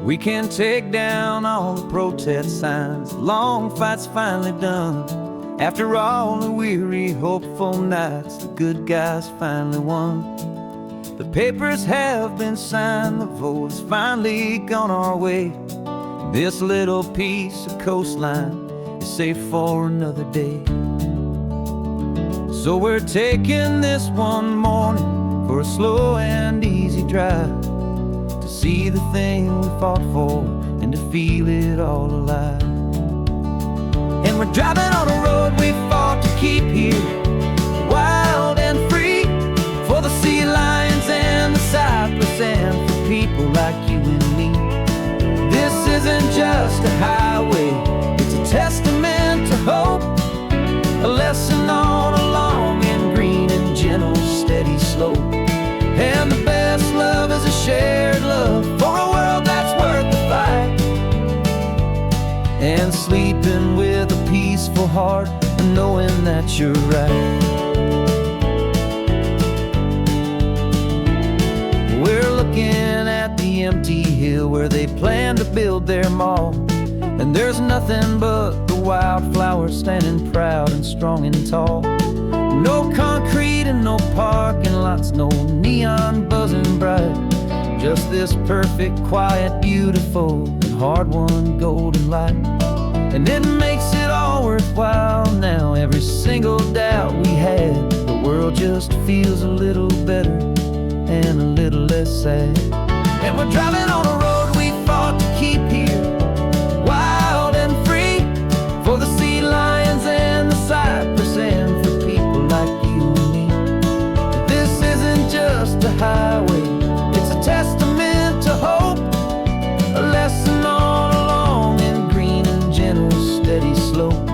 We can take down all the protest signs. The long fight's finally done. After all the weary, hopeful nights, the good guys finally won. The papers have been signed, the vote has finally gone our way. This little piece of coastline is safe for another day. So we're taking this one morning for a slow and easy drive, to see the thing we fought for and to feel it all alive. And we're driving on a road we fought to keep here, wild and free, for the sea lions and the cypress and for people like you and me. This isn't just a highway, it's a testament to hope, a lesson on a long and green and gentle steady slope. And the best love is a shared love for a world that's worth the fight, and sleeping with a peaceful heart and knowing that you're right. We're looking at the empty hill where they plan to build their mall, and there's nothing but the wildflowers standing proud and strong and tall. No concrete and no parking lots, no neon buzzing bright, just this perfect, quiet, beautiful, and hard-won golden light. And it makes it all worthwhile now. Every single doubt we had, the world just feels a little better and a little less sad. And we're driving on a road we fought to keep here, wild and free, for the sea lions and the cypress and for people like you and me. This isn't just a highway, it's a testament to hope, a lesson on a long and green and gentle steady slope.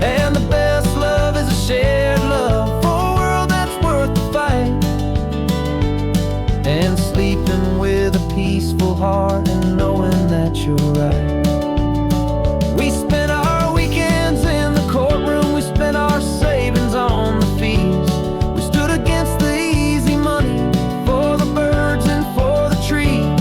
And the best love is a shared love for a world that's worth the fight, and sleeping with a peaceful heart and knowing that you're right. We spent our weekends in the courtroom, we spent our savings on the fees. We stood against the easy money for the birds and for the trees.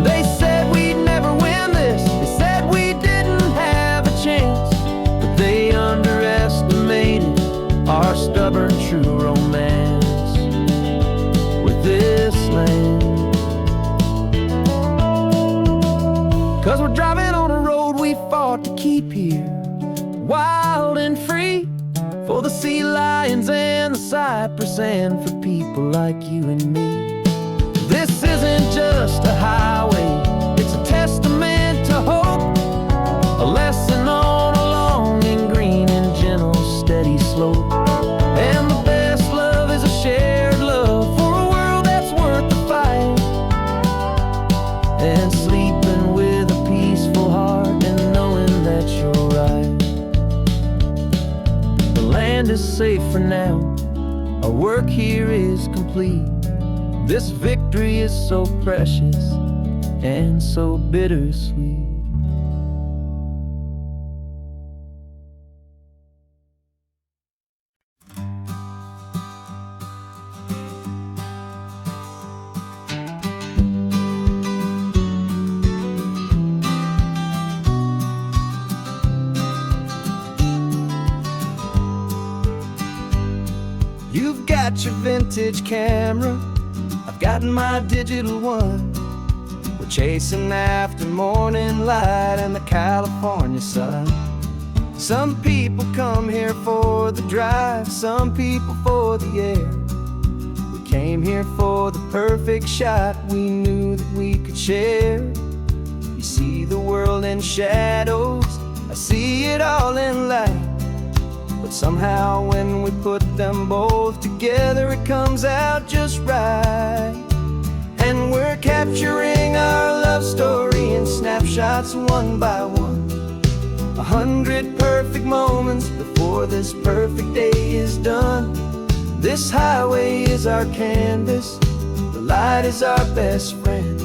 They said we'd never win this, they said we didn't have a chance, but they underestimated our stubborn true romance with this land. 'Cause we're driving on a road we fought to keep here, wild and free, for the sea lions and the cypress and for people like you and me. This isn't just a highway, it's a testament to hope, a lesson on a long and green and gentle steady slope. And the best love is a shared love for a world that's worth the fight, and sleeping with a peaceful heart and knowing that you're right. The land is safe for now, our work here is complete. This victory is so precious and so bittersweet. You've got your vintage camera, I've got my digital one. We're chasing after morning light and the California sun. Some people come here for the drive, some people for the air. We came here for the perfect shot we knew that we could share. You see the world in shadows, I see it all in light, but somehow when we put them both together it comes out just right. And we're capturing our love story in snapshots one by one, 100 perfect moments before this perfect day is done. This highway is our canvas, the light is our best friend,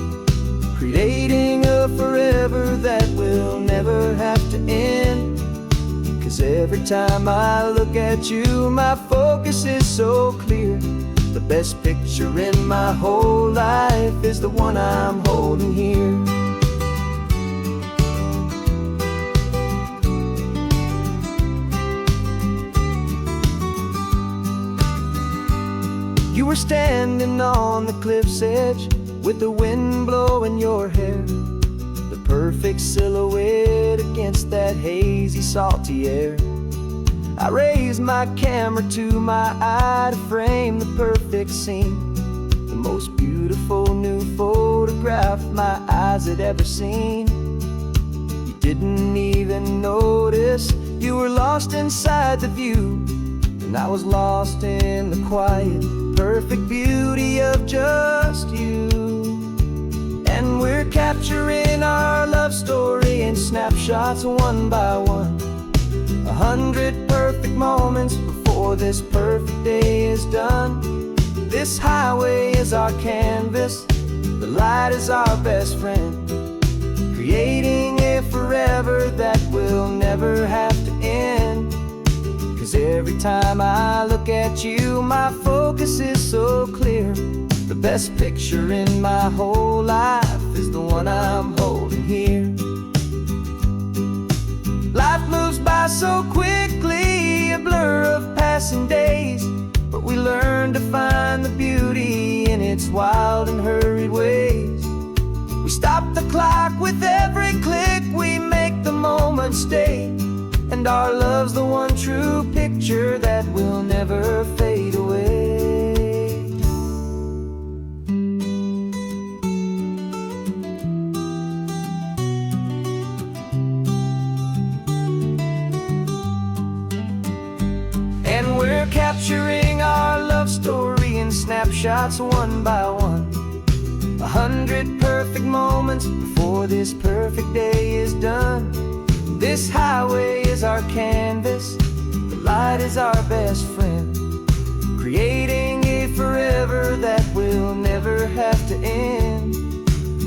creating a forever that will never have to end. 'Cause every time I look at you, my focus is so clear. The best picture in my whole life is the one I'm holding here. were standing on the cliff's edge with the wind blowing your hair, the perfect silhouette against that hazy, salty air. I raised my camera to my eye to frame the perfect scene, the most beautiful new photograph my eyes had ever seen. You didn't even notice you were lost inside the view, and I was lost in the quiet, perfect beauty of just you. And we're capturing our love story in snapshots one by one, 100 perfect moments before this perfect day is done. This highway is our canvas, the light is our best friend, creating a forever that will never have to end. 'Cause every time I look at you, my focus is so clear. The best picture in my whole life is the one I'm holding here. Life moves by so quickly, a blur of passing days, but we learn to find the beauty in its wild and hurried ways. We stop the clock with every click, we make the moment stay, and our love's the one true picture that will never fade away. And we're capturing our love story in snapshots one by one, 100 perfect moments before this perfect day is done. This highway is our canvas, the light is our best friend, creating a forever that will never have to end.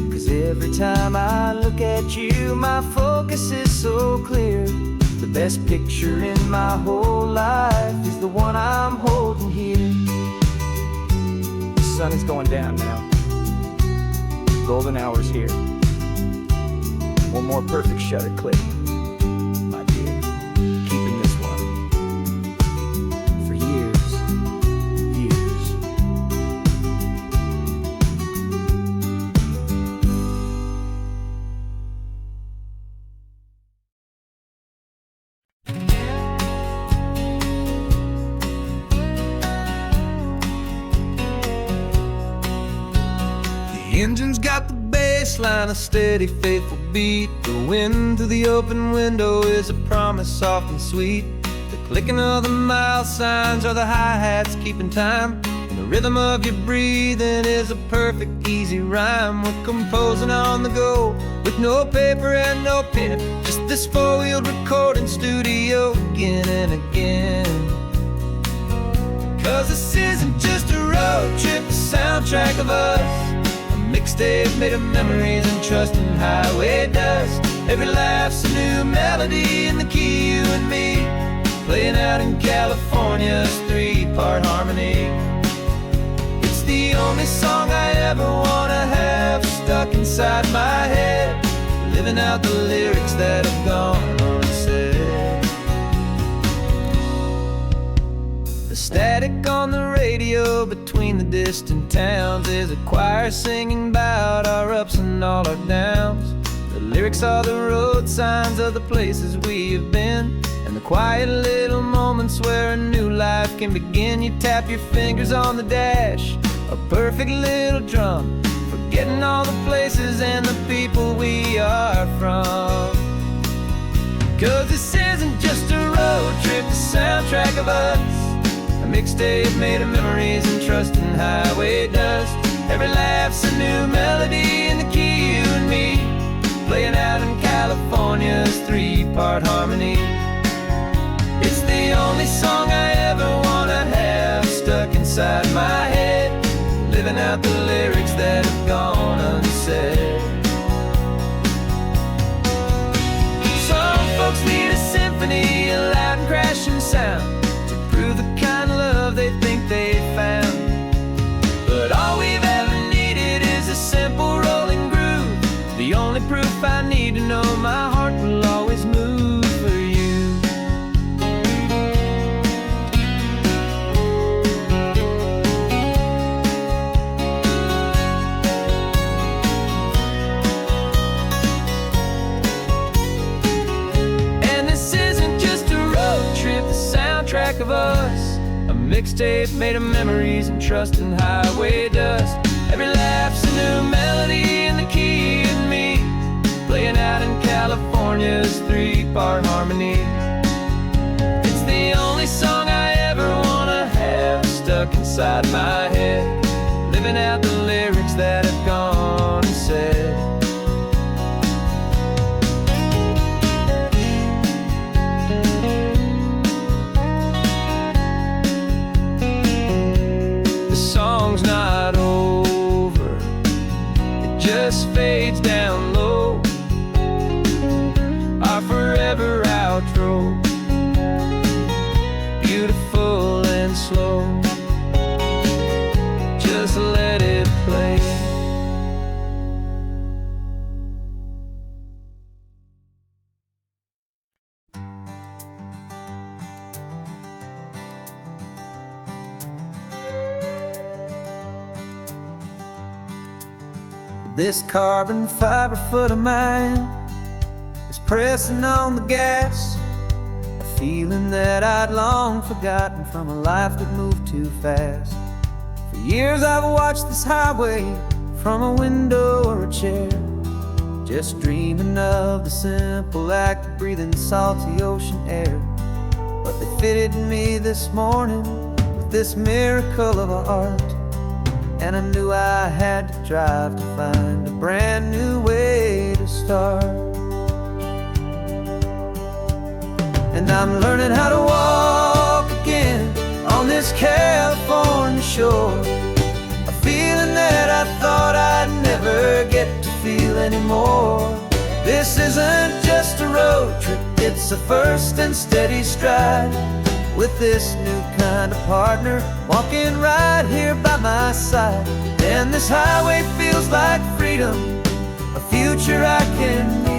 'Cause every time I look at you, my focus is so clear. The best picture in my whole life is the one I'm holding here. The sun is going down now. Golden hour's here. One more perfect shutter click, my dear. Keeping this one for years, years. The engine's got the baseline, a steady, faithful beat. The wind through the open window is a promise soft and sweet. The clicking of the mile signs are the hi-hats keeping time, and the rhythm of your breathing is a perfect, easy rhyme. We're composing on the go with no paper and no pen, just this four-wheeled recording studio again and again. 'Cause this isn't just a road trip, the soundtrack of us, mixtape made of memories and trust in highway dust. Every laugh's a new melody in the key, you and me, playing out in California's three-part harmony. It's the only song I ever wanna have stuck inside my head, living out the lyrics that have gone unsaid. The static on the radio between the distant towns is a choir singing about our ups and all our downs. The lyrics are the road signs of the places we have been, and the quiet little moments where a new life can begin. You tap your fingers on the dash, a perfect little drum, forgetting all the places and the people we are from. 'Cause this isn't just a road trip, the soundtrack of us, a mixtape made of memories and trust in highway dust. Every laugh's a new melody in the key, you and me, playing out in California's three-part harmony. It's the only song I ever wanna have stuck inside my head, living out the lyrics that have gone unsaid. Some folks need a symphony, a loud and crashing sound, to prove the kind of love they think they found. But all we've ever needed is a simple rolling groove, the only proof I need to know my heart will always move for you. of us, a mixtape made of memories and trust in highway dust. Every laugh's a new melody in the key and me, playing out in California's three-part harmony. It's the only song I ever wanna have stuck inside my head, living out the lyrics that have gone and said. The song's not over, it just fades down low, our forever outro, beautiful and slow. Just let it play. This carbon fiber foot of mine is pressing on the gas, a feeling that I'd long forgotten from a life that moved too fast. For years I've watched this highway from a window or a chair, just dreaming of the simple act of breathing salty ocean air. But they fitted me this morning with this miracle of art, and I knew I had to drive to find a brand new way to start. And I'm learning how to walk again on this California shore, a feeling that I thought I'd never get to feel anymore. This isn't just a road trip, it's a first and steady stride, with this new kind of partner walking right here by my side. And this highway feels like freedom, a future I can need,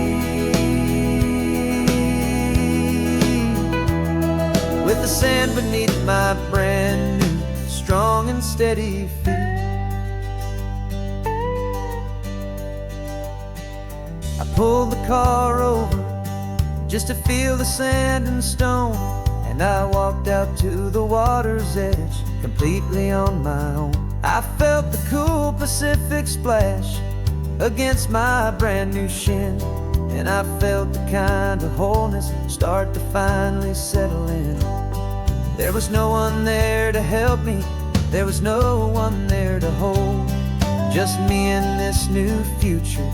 with the sand beneath my brand new strong and steady feet. I pulled the car over just to feel the sand and stone, and I walked out to the water's edge completely on my own. I felt the cool Pacific splash against my brand new shin, and I felt the kind of wholeness start to finally settle in. There was no one there to help me, there was no one there to hold, just me and this new future,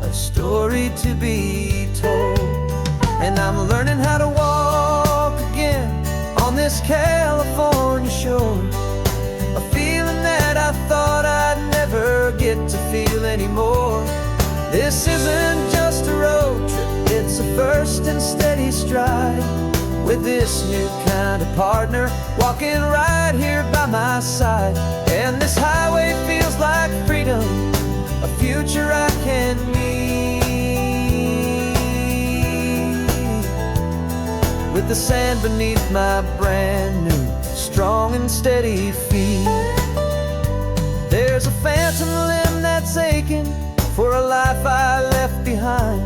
a story to be told. And I'm learning how to walk again on this California shore, a feeling that I thought I'd never get to feel anymore. This isn't just a road trip, it's a first and steady stride, with this new kind of partner walking right here by my side. And this highway feels like freedom, a future I can need, with the sand beneath my brand new strong and steady feet. There's a phantom limb that's aching for a life I left behind,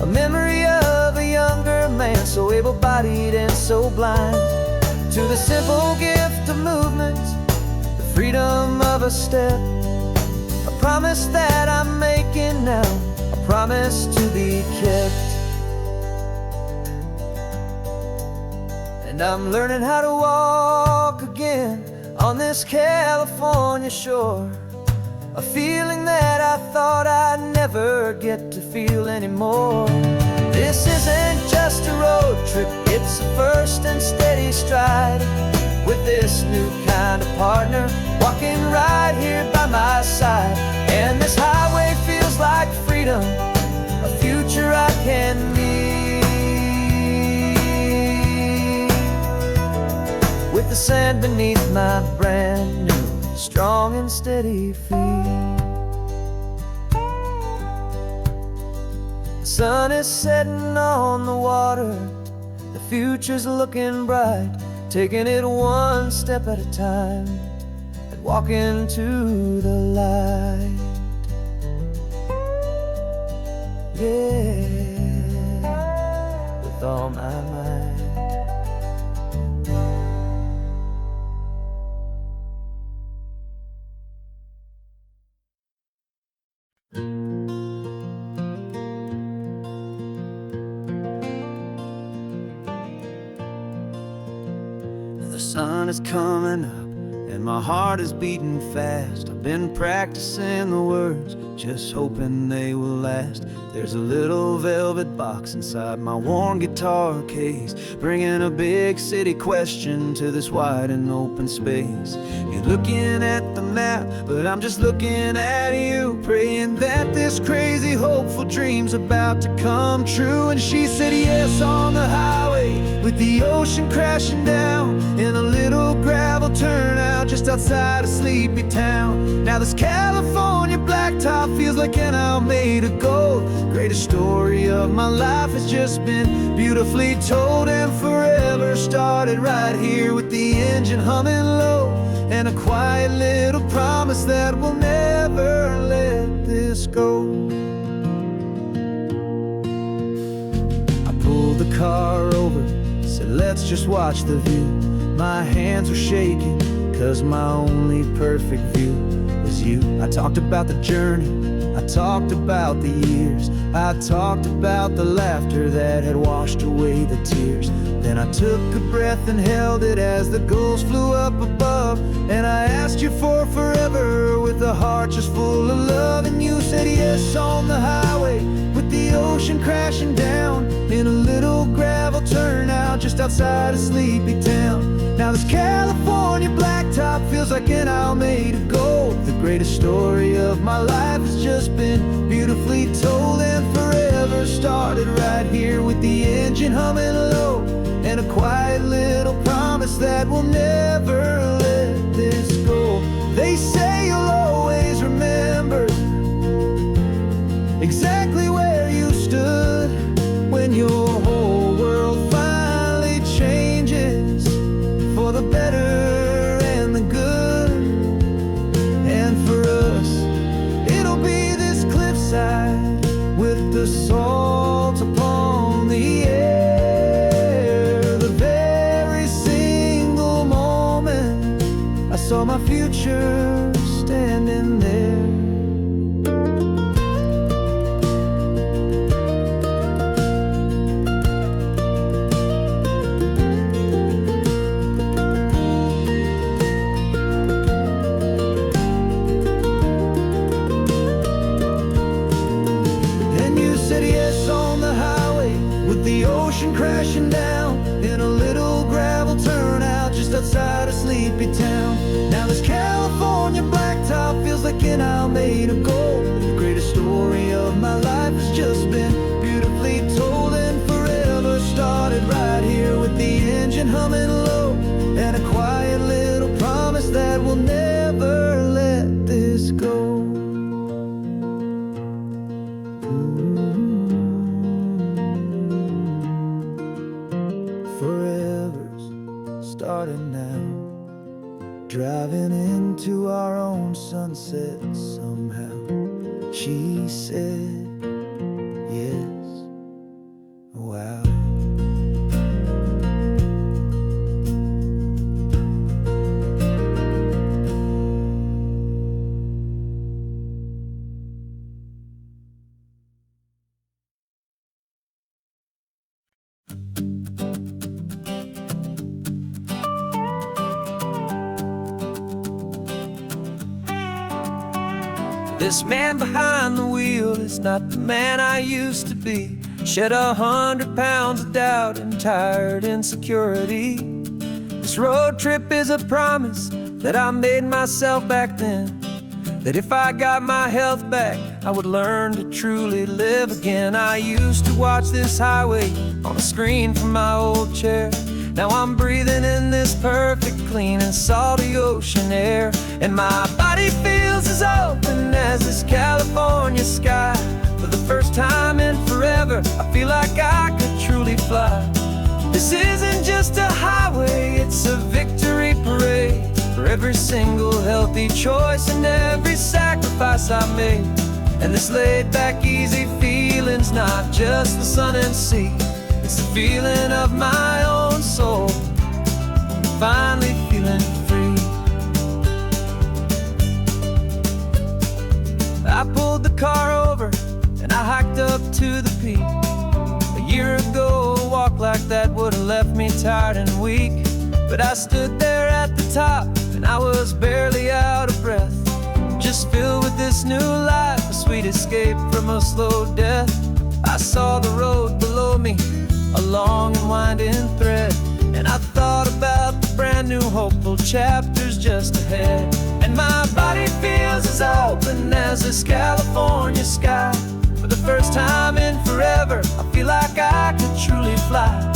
a memory of a younger man so able-bodied and so blind, to the simple gift of movement, the freedom of a step, a promise that I'm making now, a promise to be kept. And I'm learning how to walk again on this California shore, a feeling that I thought I'd never get to feel anymore. This isn't just a road trip, it's a first and steady stride, with this new kind of partner walking right here by my side. And this highway feels like freedom, a future I can need, with the sand beneath my brand new strong and steady feet. The sun is setting on the water, the future's looking bright, taking it one step at a time and walking to the light. Yeah, with all my might. the sun is coming up and my heart is beating fast. I've been practicing the words, just hoping they will last. There's a little velvet box inside my worn guitar case, bringing a big city question to this wide and open space. You're looking at the map, but I'm just looking at you, praying that this crazy hopeful dream's about to come true. And she said yes on the highway, with the ocean crashing down in a little gravel turnout just outside a sleepy town. Now this California blacktop feels like an isle made of gold. Greatest story of my life has just been beautifully told, and forever started right here with the engine humming low, and a quiet little promise that we'll never let this go. I pulled the car over, said let's just watch the view. My hands were shaking, cause my only perfect view was you. I talked about the journey, I talked about the years, I talked about the laughter that had washed away the tears. Then I took a breath and held it as the gulls flew up above, and I asked you for forever with a heart just full of love. And you said yes on the highway, with the ocean crashing down in a little gravel turnout just outside a sleepy town. Now this California blacktop feels like an isle made of gold. The greatest story of my life has just been beautifully told, and forever started right here with the engine humming low, and a quiet little promise that we'll never let this go. They say you'll always remember exactly where you stood when your whole world finally changes for the better and the good. And for us, it'll be this cliffside with the salt upon the air. The very single moment I saw my future standing there. The ocean crashing down in a little gravel turnout just outside a sleepy town. Now this California blacktop feels like an isle made of gold. The greatest story of my life has just been beautifully told, and forever started right here with the engine humming low, and a quiet little promise that we'll never let this go. Forever's started now, driving into our own sunset somehow. She said yes, wow. This man behind the wheel is not the man I used to be. Shed 100 pounds of doubt and tired insecurity. This road trip is a promise that I made myself back then, that if I got my health back, I would learn to truly live again. I used to watch this highway on a screen from my old chair. Now I'm breathing in this perfect, clean and salty ocean air, and my body feels as open as this California sky. For the first time in forever, I feel like I could truly fly. This isn't just a highway, it's a victory parade for every single healthy choice and every sacrifice I made. And this laid back, easy feeling's not just the sun and sea, it's the feeling of my own soul, finally feeling free. I pulled the car over and I hiked up to the peak. A year ago, a walk like that would have left me tired and weak. But I stood there at the top, and I was barely out of breath, just filled with this new life, a sweet escape from a slow death. I saw the road below me, a long and winding thread, and I thought about the brand new hopeful chapters just ahead. And my body feels as open as this California sky. For the first time in forever, I feel like I could truly fly.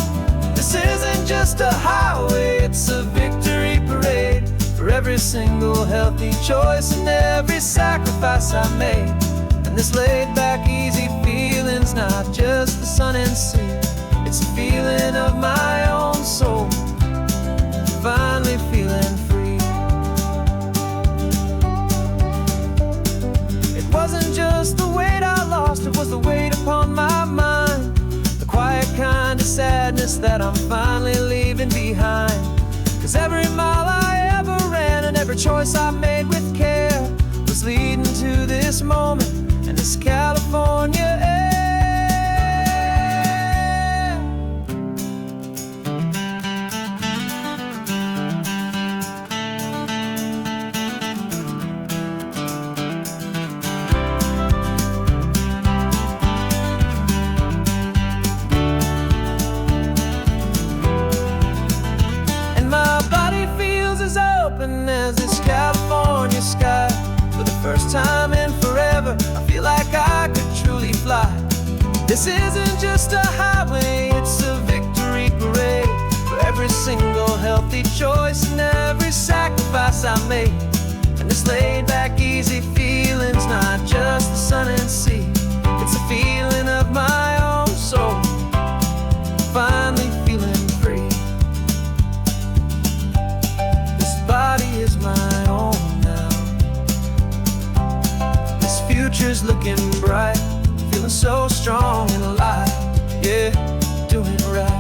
This isn't just a highway, it's a victory parade for every single healthy choice and every sacrifice I made. And this laid-back, easy feeling's not just the sun and sea, it's a feeling of my own soul, finally feeling free. It wasn't just the weight I lost, it was the weight upon my mind, the quiet kind of sadness that I'm finally leaving behind. 'Cause every mile I ever ran and every choice I made with care was leading to this moment and this California air. As this California sky, for the first time in forever, I feel like I could truly fly. This isn't just a highway, it's a victory parade for every single healthy choice and every sacrifice I made. And this laid-back, easy feeling's not just the sun and sea, it's a feeling of my own soul, finally feeling free. Body is my own now. This future's looking bright, feeling so strong and alive. Yeah, doing right.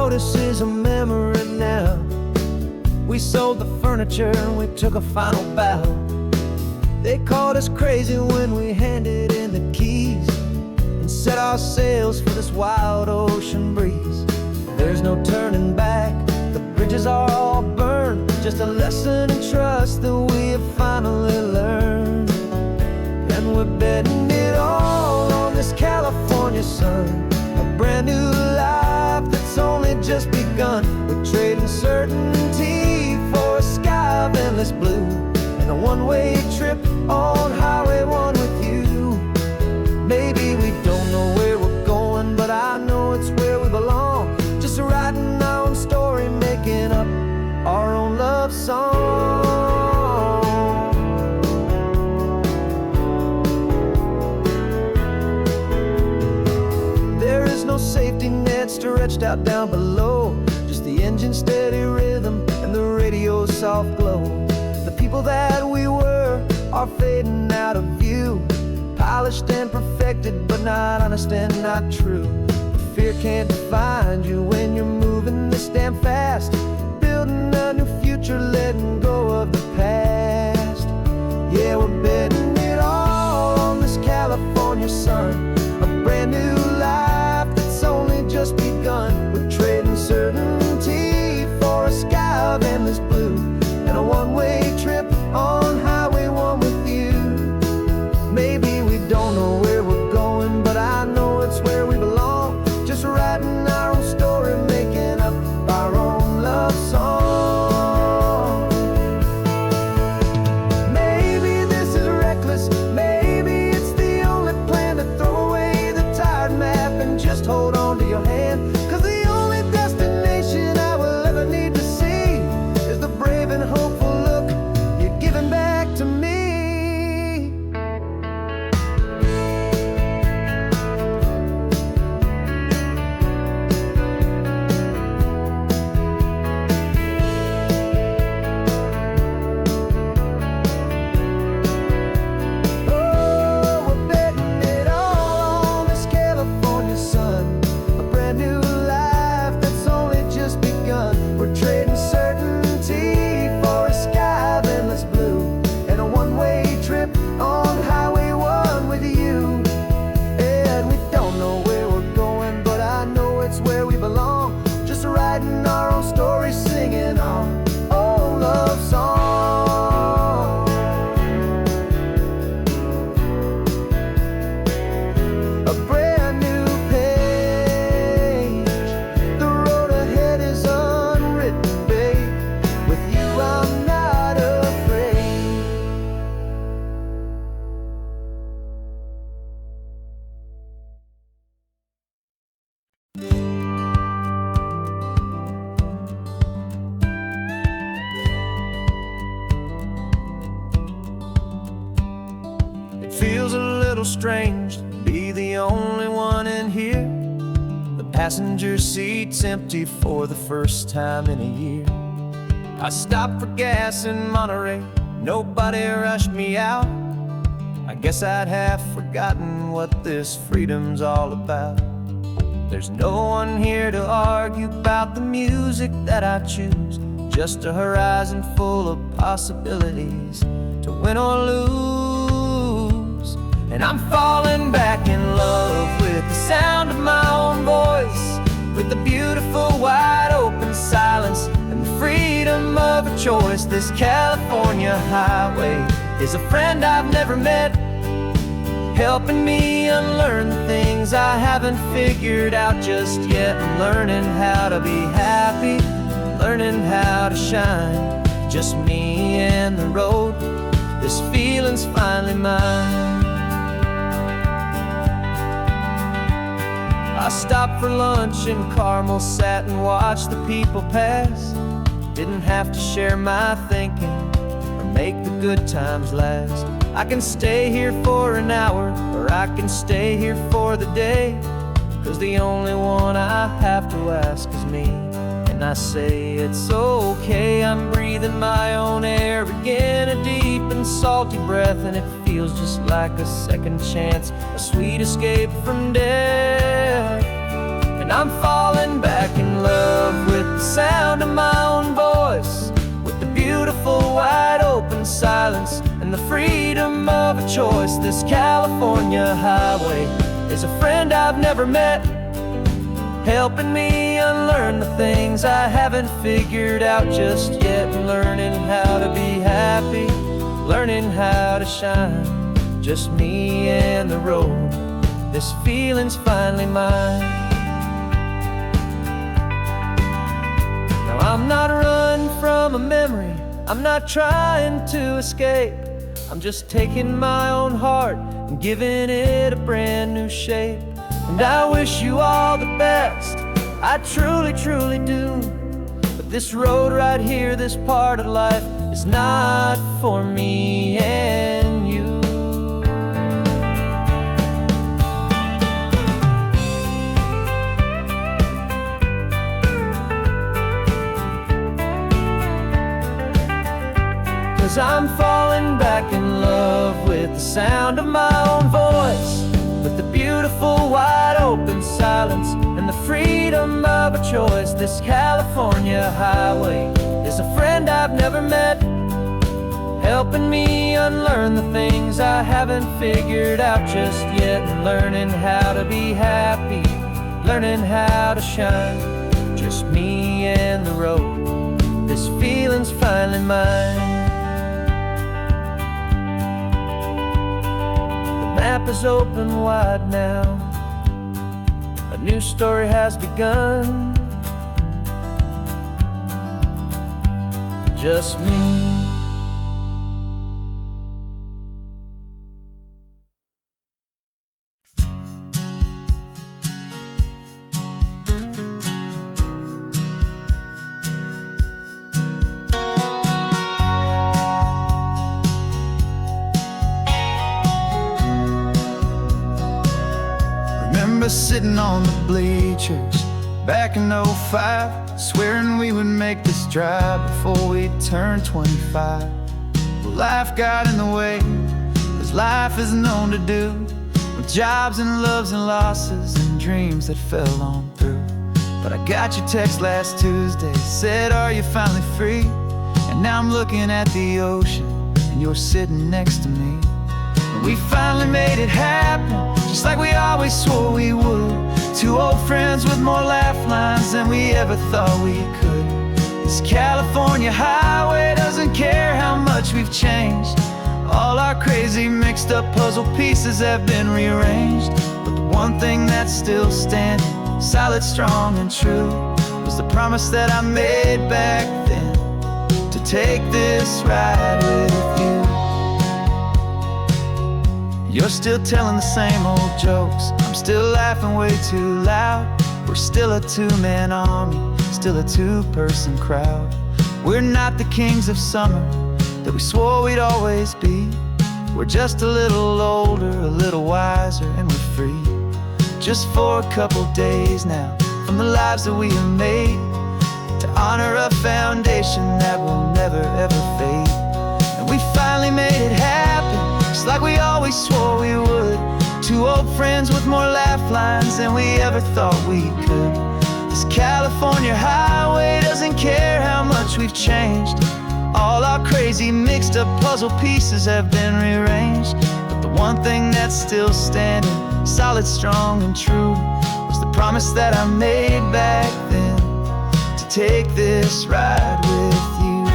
This is a memory now. We sold the furniture and we took a final bow. They called us crazy when we handed in the keys and set our sails for this wild ocean breeze. There's no turning back, the bridges are all burned, just a lesson in trust that we have finally learned. And we're betting it all on this California sun, a brand new life that's only just begun. We're trading certainty for a sky of endless blue and a one-way trip on Highway 1 with you. Maybe we don't know where we're going, but I know it's where we belong, just writing our own story, making up our own love song. There is no safety net stretched out down below, just the engine's steady rhythm and the radio's soft glow. The people that we were are fading out of view, polished and perfected, but not honest and not true. Fear can't define you when you're moving this damn fast, building a new future, letting go of the past. Yeah, we're betting it all on this California sun, a brand new life that's only just begun. We're trading certainty for a sky of endless blue and a one-way trip on Highway 1 with you. Maybe we don't know where we're going, but I know it's where we belong, just writing our own story, making up our own love song. Maybe this is reckless, maybe it's the only plan to throw away the tired map and just hold on to your hand. 'Cause the only destination I will ever need to see is the strange to be the only one in here. The passenger seat's empty for the first time in a year. I stopped for gas in Monterey, nobody rushed me out. I guess I'd half forgotten what this freedom's all about. There's no one here to argue about the music that I choose, just a horizon full of possibilities to win or lose. And I'm falling back in love with the sound of my own voice, with the beautiful wide open silence and the freedom of a choice. This California highway is a friend I've never met, helping me unlearn the things I haven't figured out just yet. I'm learning how to be happy, learning how to shine, just me and the road. This feeling's finally mine. I stopped for lunch in Carmel, sat and watched the people pass. Didn't have to share my thinking or make the good times last. I can stay here for an hour, or I can stay here for the day, 'cause the only one I have to ask is me. And I say it's okay, I'm breathing my own air again, a deep and salty breath, and it feels just like a second chance, a sweet escape from death. And I'm falling back in love with the sound of my own voice, with the beautiful wide open silence and the freedom of a choice. This California highway is a friend I've never met, helping me unlearn the things I haven't figured out just yet. Learning how to be happy, learning how to shine, just me and the road. This feeling's finally mine. Now I'm not running from a memory, I'm not trying to escape. I'm just taking my own heart and giving it a brand new shape. And I wish you all the best, I truly, truly do. But this road right here, this part of life, is not for me and you. 'Cause I'm falling back in love with the sound of my own voice, with the beautiful wide open silence and the freedom of a choice. This California highway is a friend I've never met, helping me unlearn the things I haven't figured out just yet. And learning how to be happy, learning how to shine, just me and the road. This feeling's finally mine. The map is open wide now, a new story has begun. Just me. Sitting on the bleachers back in '05, swearing we would make this drive before we turned 25. Well, life got in the way, as life is known to do, with jobs and loves and losses and dreams that fell on through. But I got your text last Tuesday, said, are you finally free? And now I'm looking at the ocean and you're sitting next to me. And we finally made it happen, just like we always swore we would. Two old friends with more laugh lines than we ever thought we could. This California highway doesn't care how much we've changed. All our crazy mixed up puzzle pieces have been rearranged. But the one thing that's still standing, solid, strong and true, was the promise that I made back then, to take this ride with you. You're still telling the same old jokes, I'm still laughing way too loud. We're still a two-man army, still a two-person crowd. We're not the kings of summer that we swore we'd always be, We're just a little older, a little wiser, and we're free. Just for a couple days now, from the lives that we have made, to honor a foundation that will never ever fade. And we finally made it happen, just like we always swore we would. Two old friends with more laugh lines than we ever thought we could. This California highway doesn't care how much we've changed. All our crazy mixed up puzzle pieces have been rearranged, but the one thing that's still standing, solid, strong, and true, was the promise that I made back then, to take this ride with you.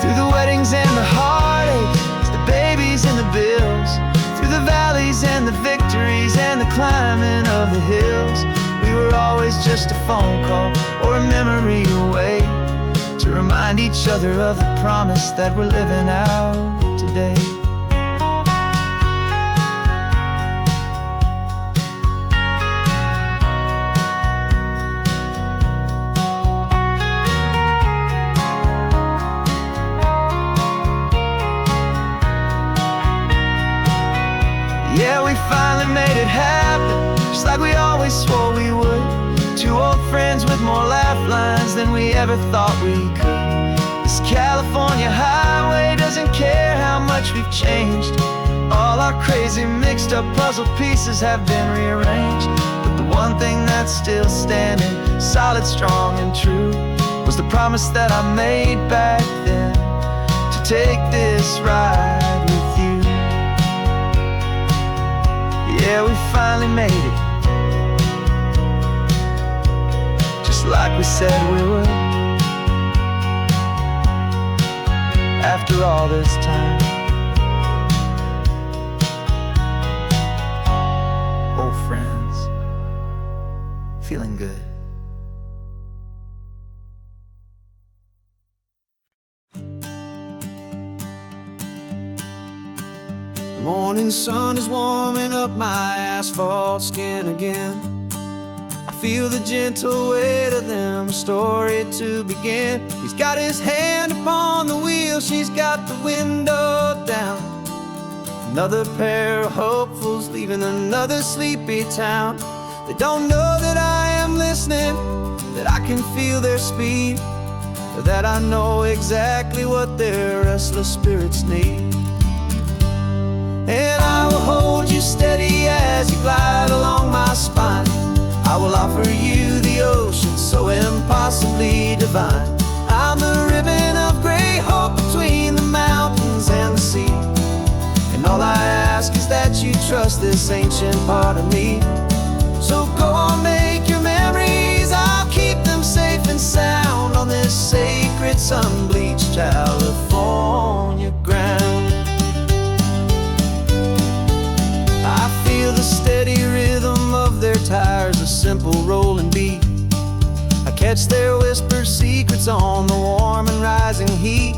Through the weddings and the heartaches, the babies and the bills, through the valleys and the victories and the climbing of the hills, we were always just a phone call or a memory away, to remind each other of the promise that we're living out today. Yeah, we finally made it happen, just like we always swore we would. Two old friends with more laugh lines than we ever thought we could. This California highway doesn't care how much we've changed. All our crazy mixed up puzzle pieces have been rearranged, but the one thing that's still standing, solid, strong, and true, was the promise that I made back then, to take this ride with you. Yeah, we finally made it, like we said we would. After all this time, old friends, feeling good. The morning sun is warming up my asphalt skin again. Feel the gentle weight of them, a story to begin. He's got his hand upon the wheel, she's got the window down. Another pair of hopefuls leaving another sleepy town. They don't know that I am listening, that I can feel their speed, or that I know exactly what their restless spirits need. And I will hold you steady as you glide along my spine. I will offer you the ocean so impossibly divine. I'm the ribbon of gray hope between the mountains and the sea, and all I ask is that you trust this ancient part of me. So go on, make your memories, I'll keep them safe and sound on this sacred sun-bleached California ground. I feel the steady rhythm of their tires, a simple rolling beat. I catch their whispered secrets on the warm and rising heat.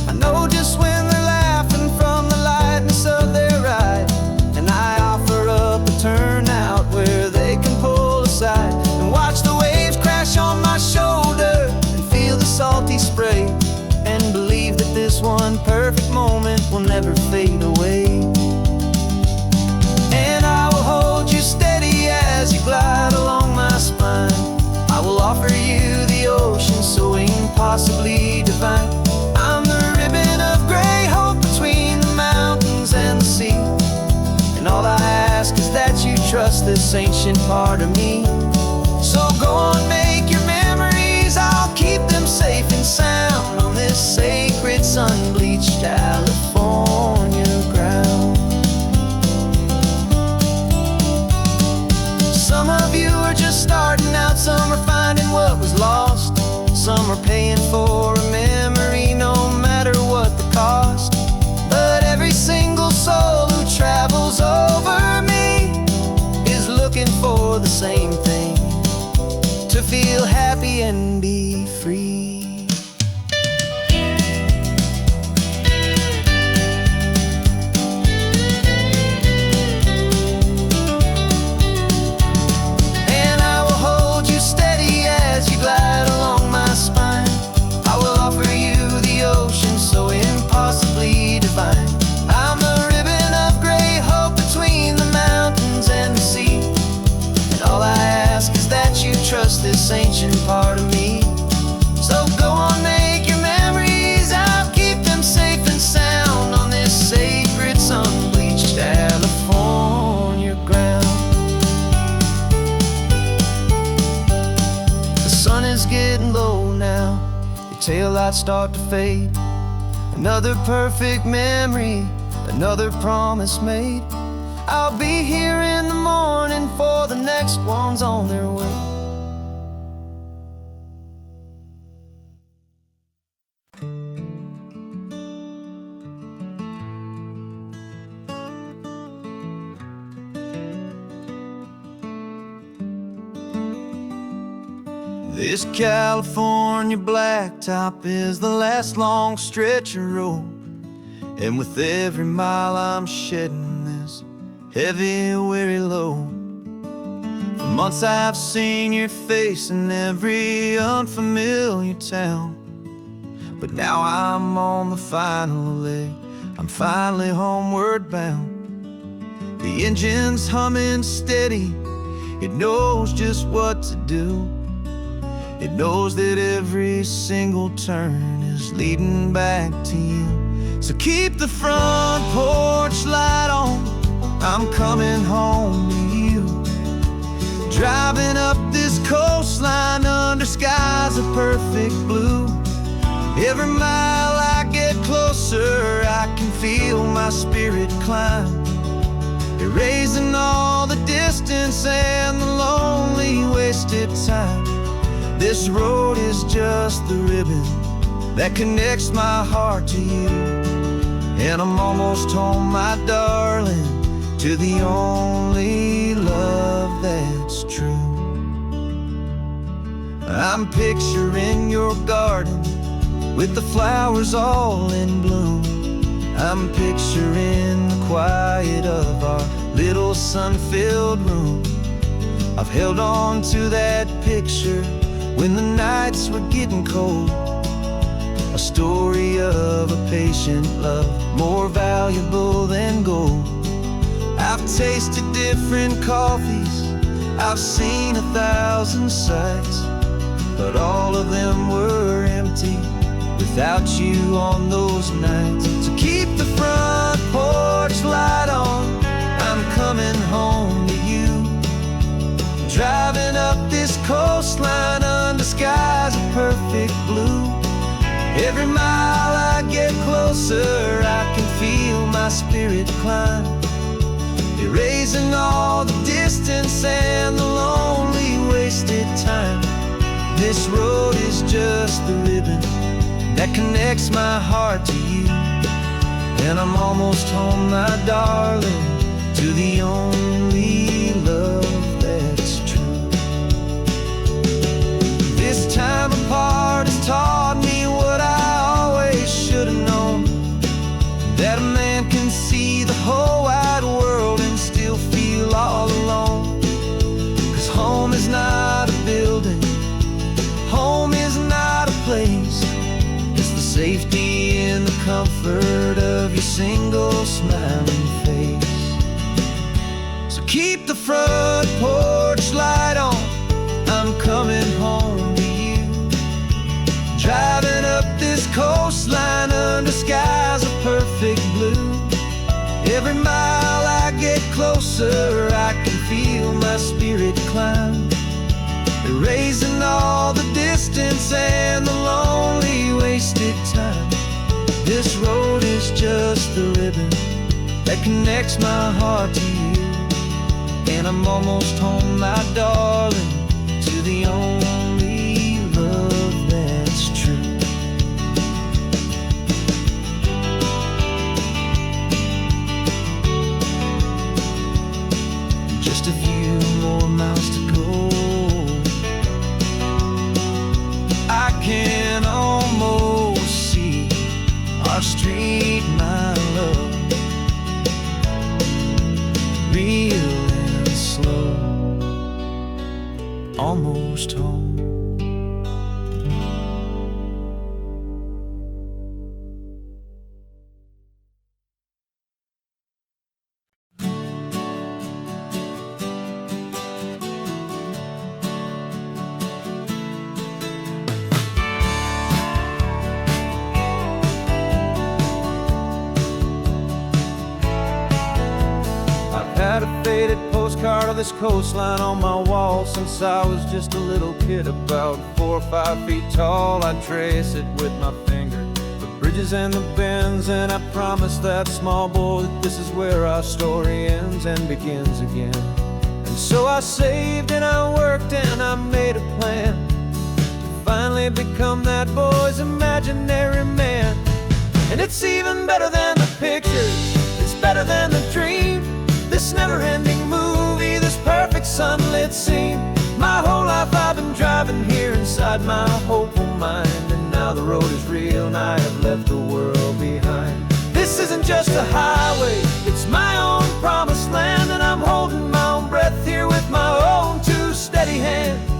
I know just when they're laughing from the lightness of their ride, and I offer up a turnout where they can pull aside and watch the waves crash on my shoulder and feel the salty spray, and believe that this one perfect moment will never fade away. As you glide along my spine, I will offer you the ocean so impossibly divine. I'm the ribbon of gray hope between the mountains and the sea, and all I ask is that you trust this ancient part of me. So go on, make your memories, I'll keep them safe and sound on this sacred sun-bleached California ground. Some of you are just starting out, some are finding what was lost, some are paying for a memory no matter what the cost. But every single soul who travels over me is looking for the same thing, to feel happy and be free. Glide along my spine, I will offer you the ocean so impossible is getting low now. Your taillights start to fade. Another perfect memory, another promise made. I'll be here in the morning for the next ones on their way. This California blacktop is the last long stretch of road, and with every mile I'm shedding this heavy, weary load. For months I've seen your face in every unfamiliar town, but now I'm on the final leg, I'm finally homeward bound. The engine's humming steady, it knows just what to do. It knows that every single turn is leading back to you. So keep the front porch light on, I'm coming home to you. Driving up this coastline under skies of perfect blue. Every mile I get closer, I can feel my spirit climb, erasing all the distance and the lonely wasted time. This road is just the ribbon that connects my heart to you, and I'm almost home, my darling, to the only love that's true. I'm picturing your garden with the flowers all in bloom. I'm picturing the quiet of our little sun-filled room. I've held on to that picture when the nights were getting cold, a story of a patient love, more valuable than gold. I've tasted different coffees, I've seen 1,000 sights, but all of them were empty without you on those nights. So keep the front porch light on, I'm coming home to you. Driving up this coastline under skies of perfect blue. Every mile I get closer, I can feel my spirit climb, erasing all the distance and the lonely wasted time. This road is just the ribbon that connects my heart to you, and I'm almost home, my darling, to the only love that's true. This time apart has taught me what I always should have known, that a man can see the whole wide world and still feel all alone. 'Cause home is not a building, home is not a place, it's the safety and the comfort of your single smiling face. So keep the front porch light on, I'm coming home to you. Driving up this coastline under skies of perfect blue. Every mile I get closer, I can feel my spirit climb, erasing all the distance and the lonely wasted time. This road is just the ribbon that connects my heart to you, and I'm almost home, my darling, to the only love that's true. Just a few more miles to go, I can almost see our street, my love, real and slow, almost home. of this coastline on my wall since I was just a little kid, about 4 or 5 feet tall. I'd trace it with my finger, the bridges and the bends, and I promised that small boy that this is where our story ends and begins again. And so I saved and I worked and I made a plan to finally become that boy's imaginary man. And it's even better than the pictures, it's better than the dream, this never-ending movie, this perfect sunlit scene. My whole life I've been driving here inside my hopeful mind, and now the road is real and I have left the world behind. This isn't just a highway, it's my own promised land, and I'm holding my own breath here with my own two steady hands.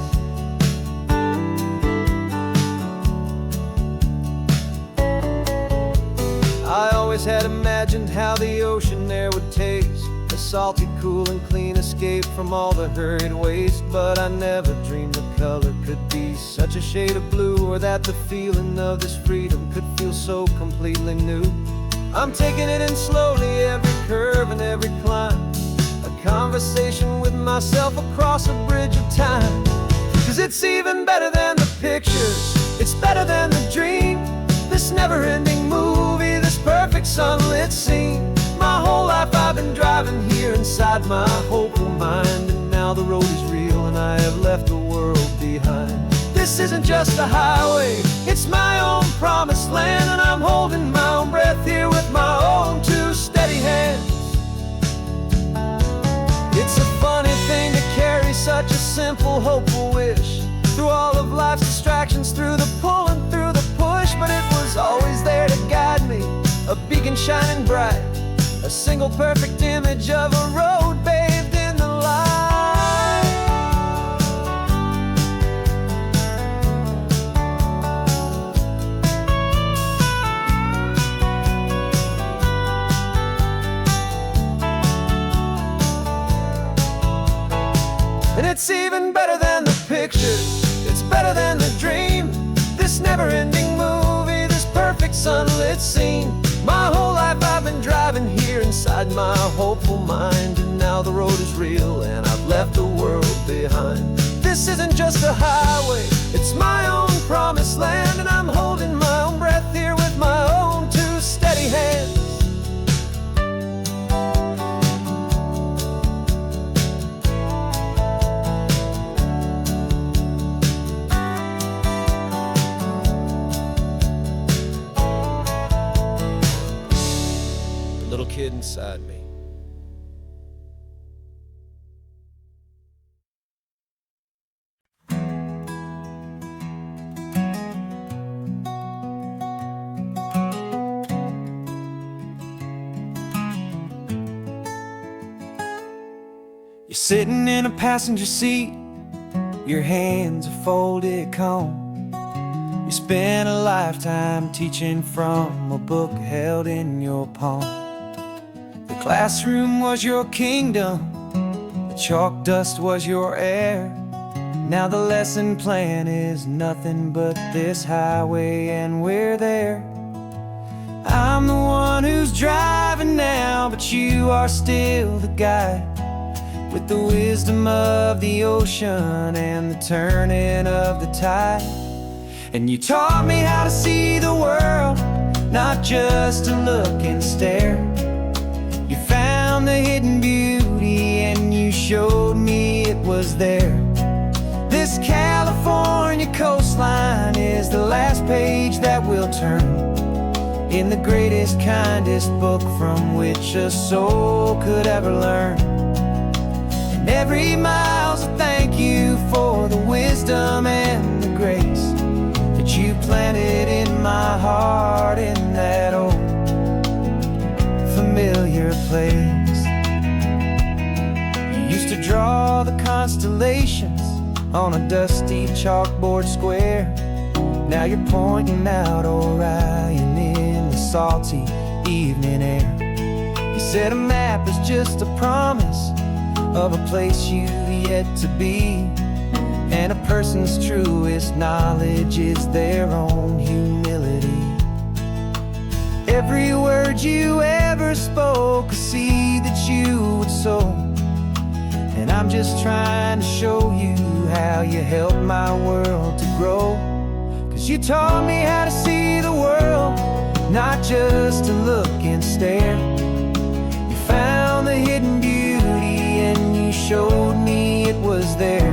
I always had imagined how the ocean there would taste, a salty, cool and clean escape from all the hurried waste. But I never dreamed the color could be such a shade of blue, or that the feeling of this freedom could feel so completely new. I'm taking it in slowly, every curve and every climb, a conversation with myself across a bridge of time. 'Cause it's even better than the pictures, it's better than the dream, this never-ending movie, this perfect sunlit scene. My whole life I've been driving here inside my hopeful mind, and now the road is real and I have left the world behind. This isn't just a highway, it's my own promised land, and I'm holding my own breath here with my own two steady hands. It's a funny thing to carry such a simple, hopeful wish through all of life's distractions, through the pull and through the push, but it was always there to guide me, a beacon shining bright, a single perfect image of a road bathed in the light. And it's even better than the pictures, it's better than the dream, this never-ending movie, this perfect sunlit scene. My whole life I've been driving here inside my hopeful mind, and now the road is real and I've left the world behind. This isn't just a highway, it's my own promised land, and I'm holding my own breath here with my own two steady hands. Little kid inside me. You're sitting in a passenger seat, your hands are folded calm. You spent a lifetime teaching from a book held in your palm. The classroom was your kingdom, the chalk dust was your air. Now the lesson plan is nothing but this highway, and we're there. I'm the one who's driving now, but you are still the guide, with the wisdom of the ocean and the turning of the tide. And you taught me how to see the world, not just to look and stare. You found the hidden beauty and you showed me it was there. This California coastline is the last page that we'll turn in the greatest, kindest book from which a soul could ever learn. And every mile's a thank you for the wisdom and the grace that you planted in my heart in that old familiar place. You used to draw the constellations on a dusty chalkboard square. Now you're pointing out Orion in the salty evening air. You said a map is just a promise of a place you've yet to be, and a person's truest knowledge is their own humility. Every word you ever spoke, a seed that you would sow, and I'm just trying to show you how you helped my world to grow. 'Cause you taught me how to see the world, not just to look and stare. You found the hidden beauty and you showed me it was there.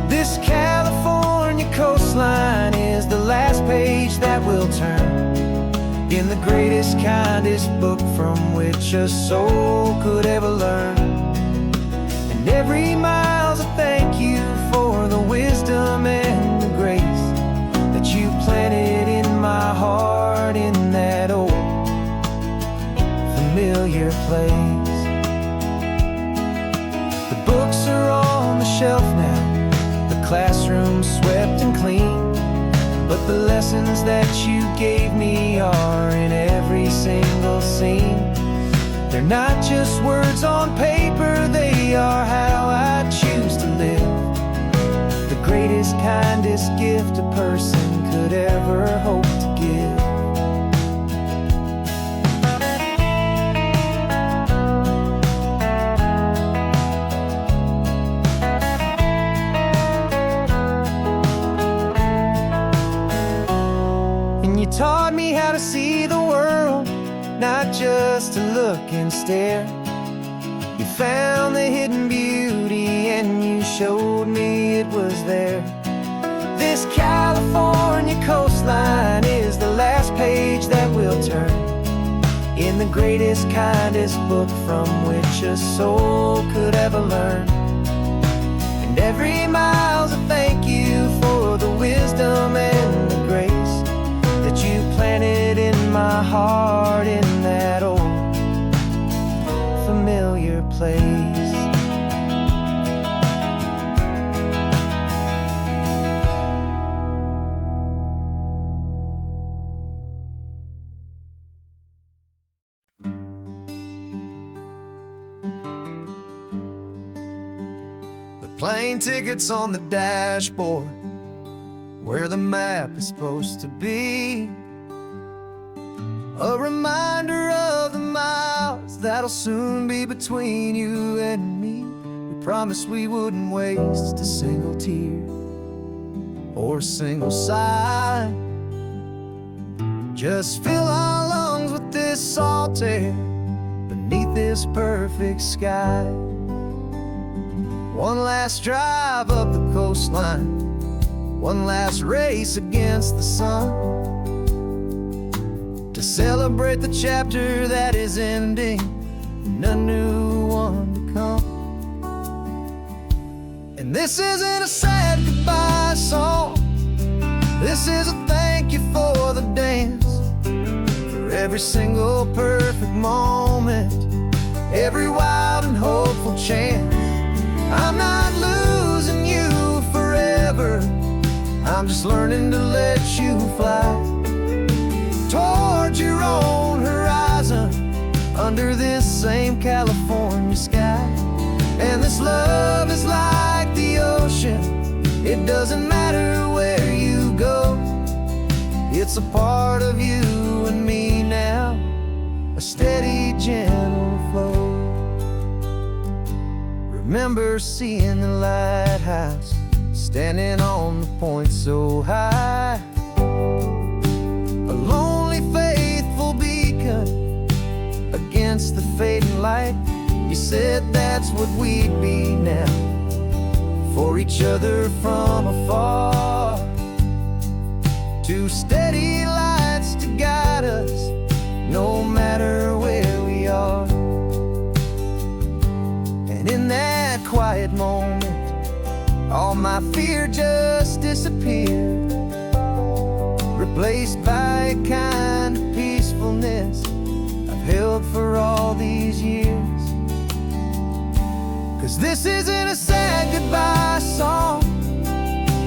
This California coastline is the last page that we'll turn in the greatest, kindest book from which a soul could ever learn. And every mile's a thank you for the wisdom and the grace that you planted in my heart in that old familiar place. The books are on the shelf now, the classroom swept and clean, but the lessons that you gave me are in every single scene. They're not just words on paper, they are how I choose to live. The greatest, kindest gift a person could ever hope to give. You taught me how to see the world, not just to look and stare. You found the hidden beauty and you showed me it was there. This California coastline is the last page that we'll turn in the greatest, kindest book from which a soul could ever learn. And every mile's a thank you for the wisdom and the grace that you planted in my heart in that old familiar place. The plane tickets on the dashboard, where the map is supposed to be, a reminder of the miles that'll soon be between you and me. We promised we wouldn't waste a single tear or a single sigh. Just fill our lungs with this salt air beneath this perfect sky. One last drive up the coastline, one last race against the sun, to celebrate the chapter that is ending and a new one to come. And this isn't a sad goodbye song, this is a thank you for the dance, for every single perfect moment, every wild and hopeful chance. I'm not losing you forever, I'm just learning to let you fly towards your own horizon under this same California sky. And this love is like the ocean, it doesn't matter where you go, it's a part of you and me now, a steady, gentle flow. Remember seeing the lighthouse, standing on the point so high, a lonely, faithful beacon against the fading light. You said that's what we'd be now, for each other from afar. Two steady lights to guide us, no matter where we are. And in that quiet moment, all my fear just disappeared, replaced by a kind of peacefulness I've held for all these years. 'Cause this isn't a sad goodbye song,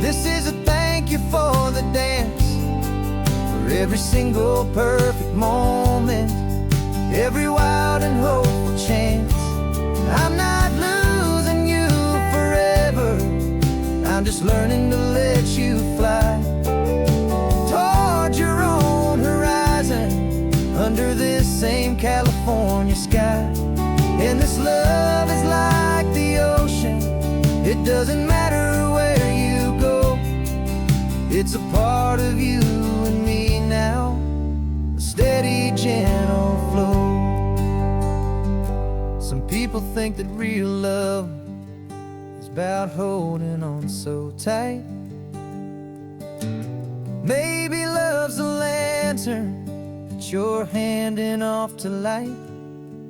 this is a thank you for the dance, for every single perfect moment, every wild and hopeful chance. I'm not losing you forever, I'm just learning to let you fly towards your own horizon under this same California sky. And this love is like the ocean, It's a part of you and me now, a steady, gentle flow. Some people think that real love is about holding on so tight. Maybe love's a lantern that you're handing off to light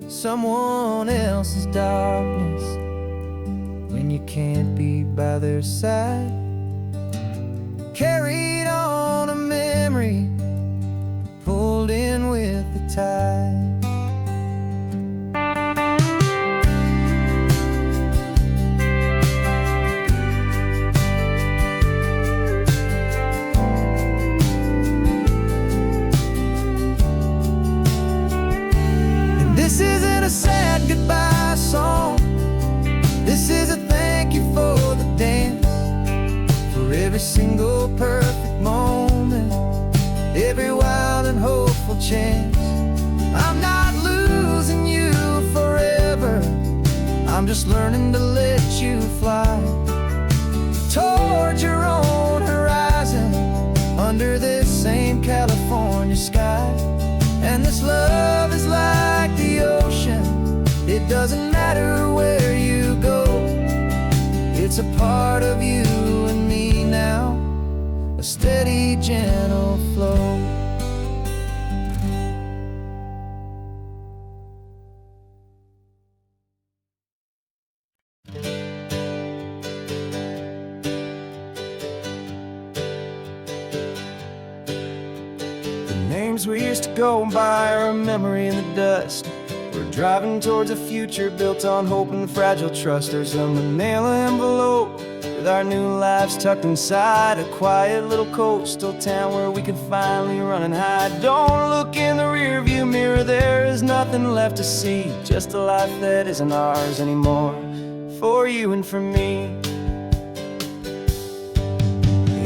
someone else's darkness when you can't be by their side. Carried on a memory, pulled in with the tide. This isn't a sad goodbye song. This is a thank you for the dance, for every single perfect moment, every wild and hopeful chance. I'm not losing you forever, I'm just learning to let you fly toward your own horizon, under this same California sky. And this love is like the ocean, it doesn't matter where you go. It's a part of you and me now, a steady, gentle flow. Names we used to go by are a memory in the dust. We're driving towards a future built on hope and fragile trust. There's a manila envelope with our new lives tucked inside, a quiet little coastal town where we could finally run and hide. Don't look in the rearview mirror, there is nothing left to see, just a life that isn't ours anymore, for you and for me.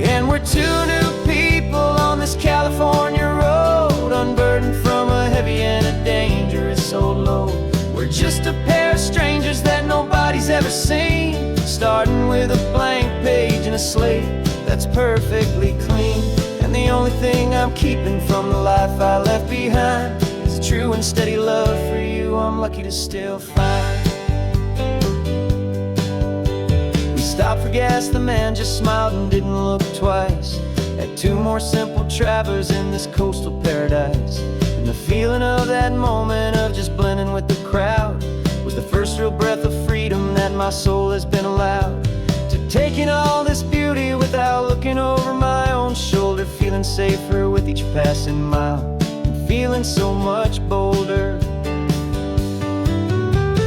And we're two new people on this California road, unburdened from a heavy and a dangerous old load. We're just a pair of strangers that nobody's ever seen, starting with a blank page and a slate that's perfectly clean. And the only thing I'm keeping from the life I left behind is a true and steady love for you I'm lucky to still find. Stopped for gas, the man just smiled and didn't look twice. Had two more simple travelers in this coastal paradise. And the feeling of that moment of just blending with the crowd was the first real breath of freedom that my soul has been allowed to take in all this beauty without looking over my own shoulder, feeling safer with each passing mile and feeling so much bolder.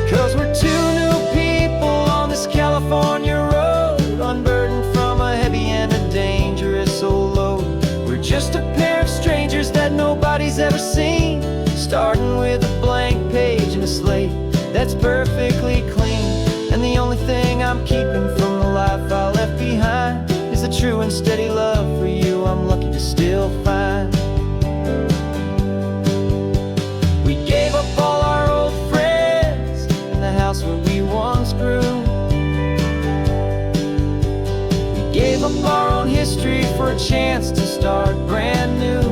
'Cause we're two new people on this California road, unburdened from a heavy and a dangerous old load. We're just a pair of strangers that nobody's ever seen, starting with a blank page and a slate that's perfectly clean. And the only thing I'm keeping from the life I left behind is the true and steady love for you I'm lucky to still find. We gave up all our old friends and the house where we once grew. Gave up our own history for a chance to start brand new.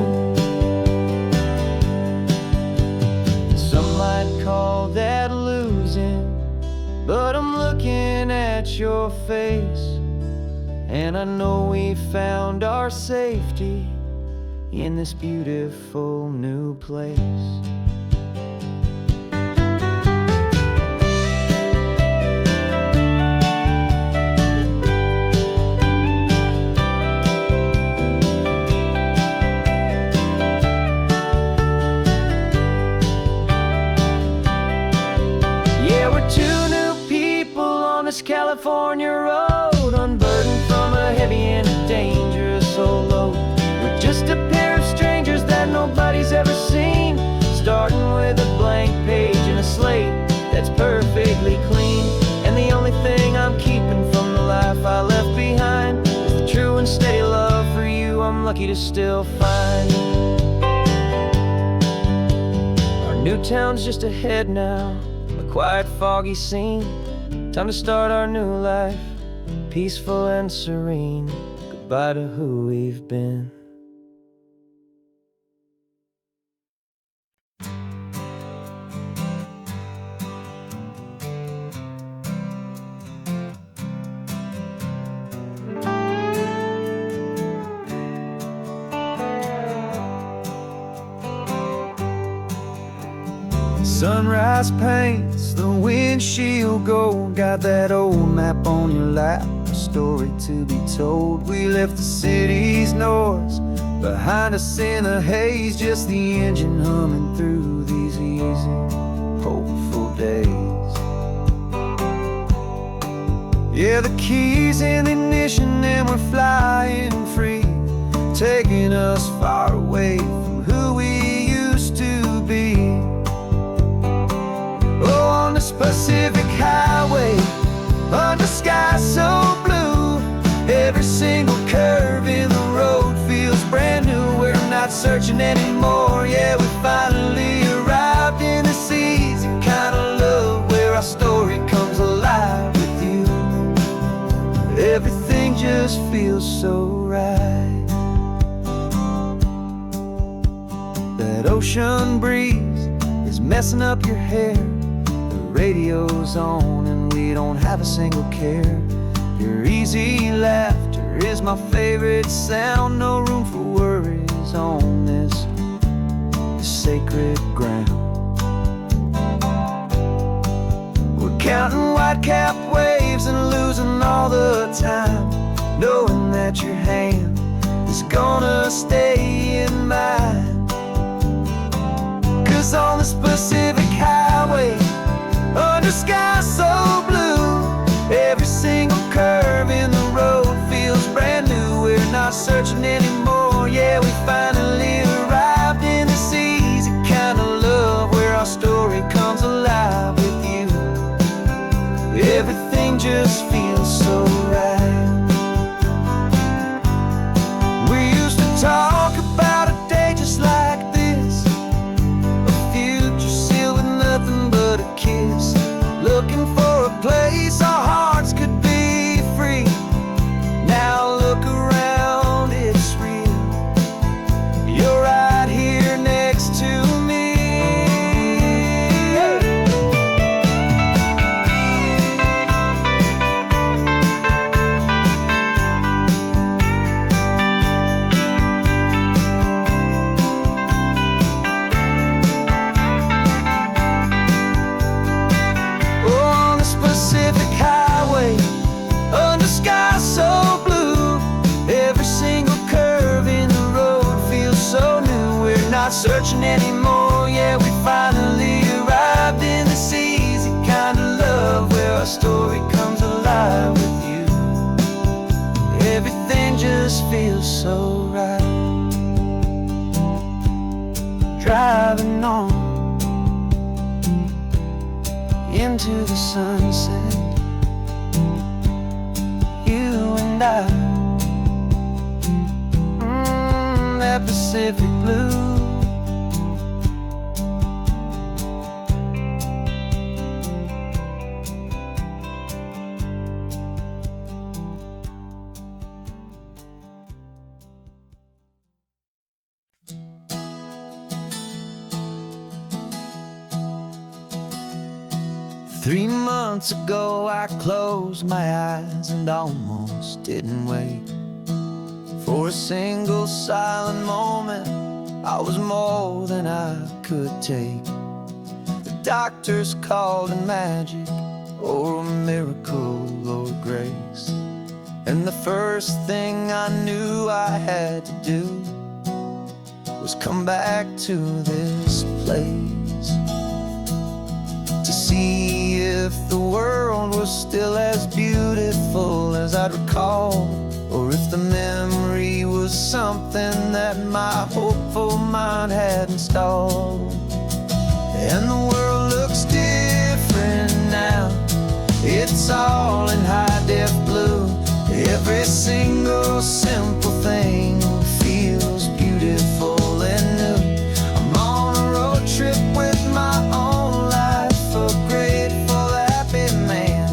Some might call that losing, but I'm looking at your face, and I know we found our safety in this beautiful new place. California road, unburdened from a heavy and a dangerous old load. We're just a pair of strangers that nobody's ever seen, starting with a blank page and a slate that's perfectly clean. And the only thing I'm keeping from the life I left behind is the true and steady love for you I'm lucky to still find. Our new town's just ahead now, a quiet, foggy scene. Time to start our new life, peaceful and serene. spite of who we've been. Sunrise paints the windshield gold. Got that old map on your lap, a story to be told. We left the city's noise behind us in the haze, just the engine humming through these easy, hopeful days. Yeah, the keys in the ignition and we're flying free, taking us far away from who we used to be. Oh, on this Pacific highway, under sky so blue, every single curve in the road feels brand new. We're not searching anymore, yeah, we finally arrived in this easy kind of love, where our story comes alive with you. Everything just feels so right. That ocean breeze is messing up your hair, radio's on and we don't have a single care. Your easy laughter is my favorite sound. No room for worries on this sacred ground. We're counting white-capped waves and losing all the time, knowing that your hand is gonna stay in mine. 'Cause on this Pacific highway, under sky so blue, every single curve in the road feels brand new. We're not searching anymore, yeah, we finally arrived in this easy kind of love, where our story comes alive with you. Everything just feels so right. We used to talk about a day just like this, a future sealed with nothing but a kiss, looking for a place our hearts could be free. Now look around, it's real. You're right here next to me. Pacific highway, under sky so blue, every single curve in the road feels so new. We're not searching anymore, yeah, we finally arrived in this easy kind of love, where our story comes alive with you. Everything just feels so right. Driving on into the sunset, you and I, that Pacific blue. Three months ago I closed my eyes and almost didn't wait for a single silent moment. I was more than I could take. The doctors called it magic, or a miracle, or grace. And the first thing I knew I had to do was come back to this place, to see if the world was still as beautiful as I'd recall, or if the memory was something that my hopeful mind had installed. And the world looks different now, it's all in high-def blue. Every single simple thing feels beautiful and new. I'm on a road trip with my own life, a grateful, happy man,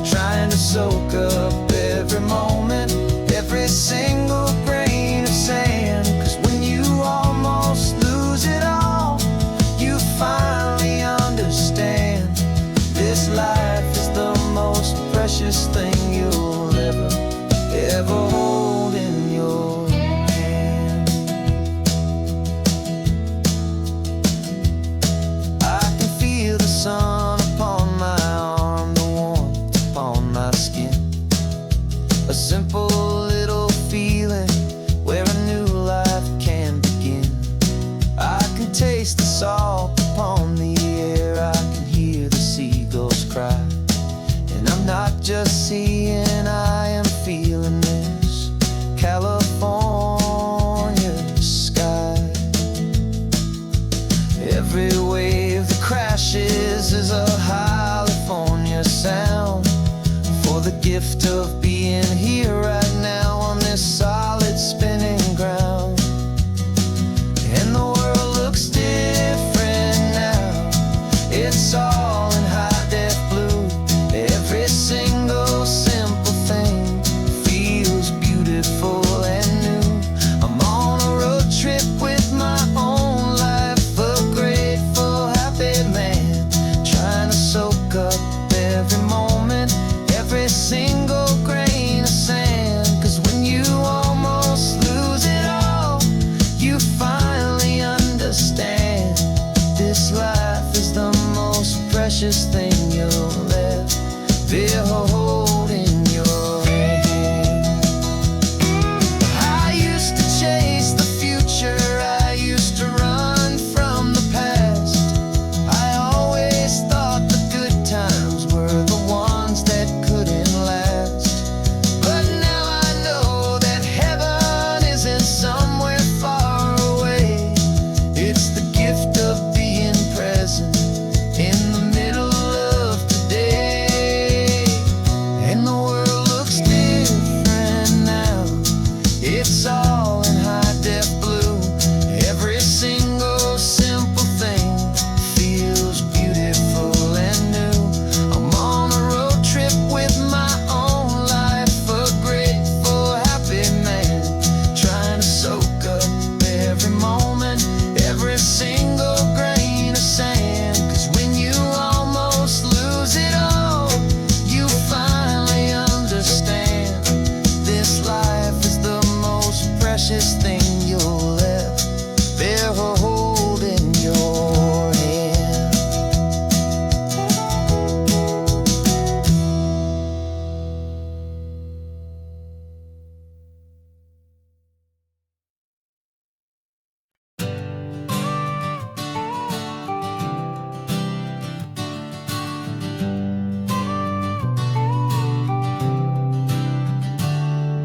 trying to soak up every moment, every single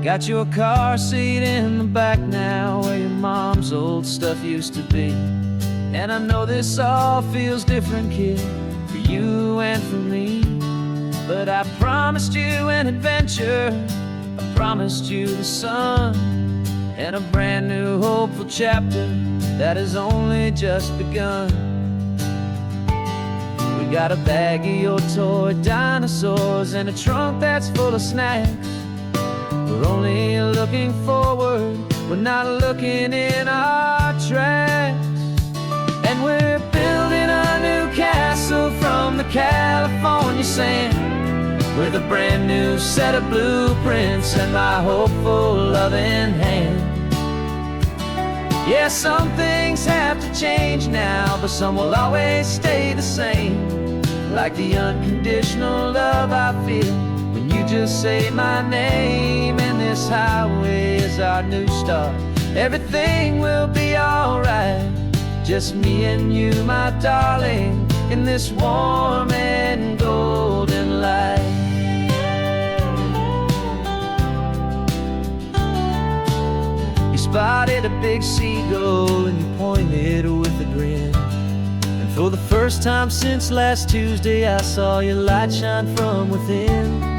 Got your car seat in the back now, where your mom's old stuff used to be. And I know this all feels different, kid, for you and for me. But I promised you an adventure, I promised you the sun, and a brand new hopeful chapter that has only just begun. We got a bag of your toy dinosaurs and a trunk that's full of snacks. We're only looking forward, we're not looking in our tracks. And we're building a new castle from the California sand, with a brand new set of blueprints and my hopeful loving hand. Yeah, some things have to change now, but some will always stay the same. Like the unconditional love I feel when you just say my name. And this highway is our new start. Everything will be alright, just me and you, my darling, in this warm and golden light. You spotted a big seagull and you pointed with a grin. And for the first time since last Tuesday, I saw your light shine from within.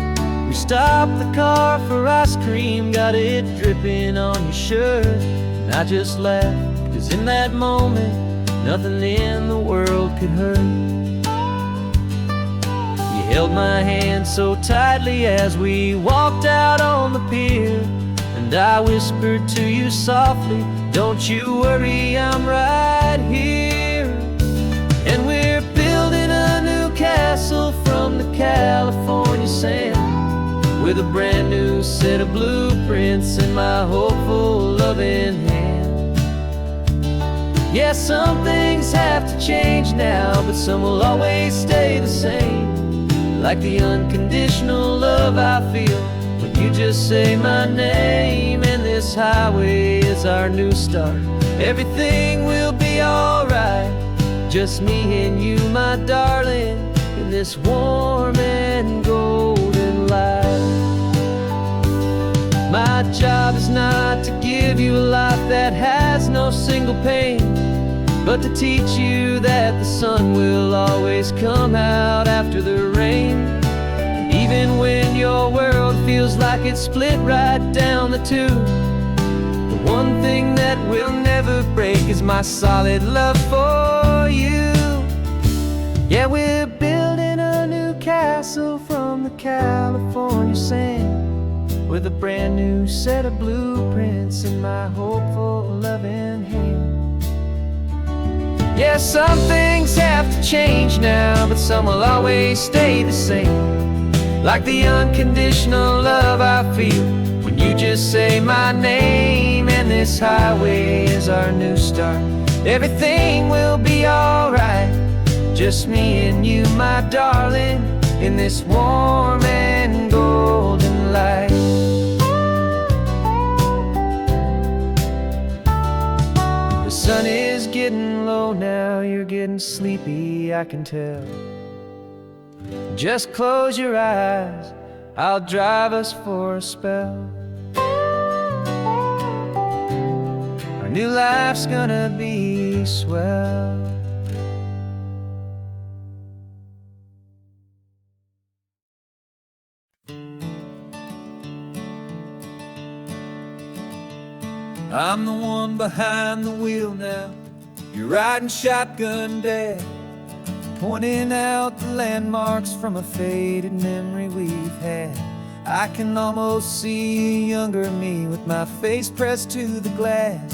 We stopped the car for ice cream, got it dripping on your shirt. And I just laughed, 'cause in that moment, nothing in the world could hurt. You held my hand so tightly as we walked out on the pier, and I whispered to you softly, don't you worry, I'm right here. And we're building a new castle from the California sand, with a brand new set of blueprints in my hopeful loving hand. Yeah, some things have to change now, but some will always stay the same. Like the unconditional love I feel when you just say my name. And this highway is our new start. Everything will be alright, just me and you, my darling, in this warm and golden light. My job is not to give you a life that has no single pain, but to teach you that the sun will always come out after the rain. And even when your world feels like it's split right down the two, the one thing that will never break is my solid love for you. Yeah, we're building a new castle from the California sand, with a brand new set of blueprints in my hopeful loving hand. Yeah, some things have to change now, but some will always stay the same. Like the unconditional love I feel when you just say my name. And this highway is our new start. Everything will be alright, just me and you, my darling, in this warm and golden light. The sun is getting low now, you're getting sleepy, I can tell. Just close your eyes, I'll drive us for a spell. Our new life's gonna be swell. I'm the one behind the wheel now, you're riding shotgun, Dad, pointing out the landmarks from a faded memory we've had. I can almost see a younger me with my face pressed to the glass,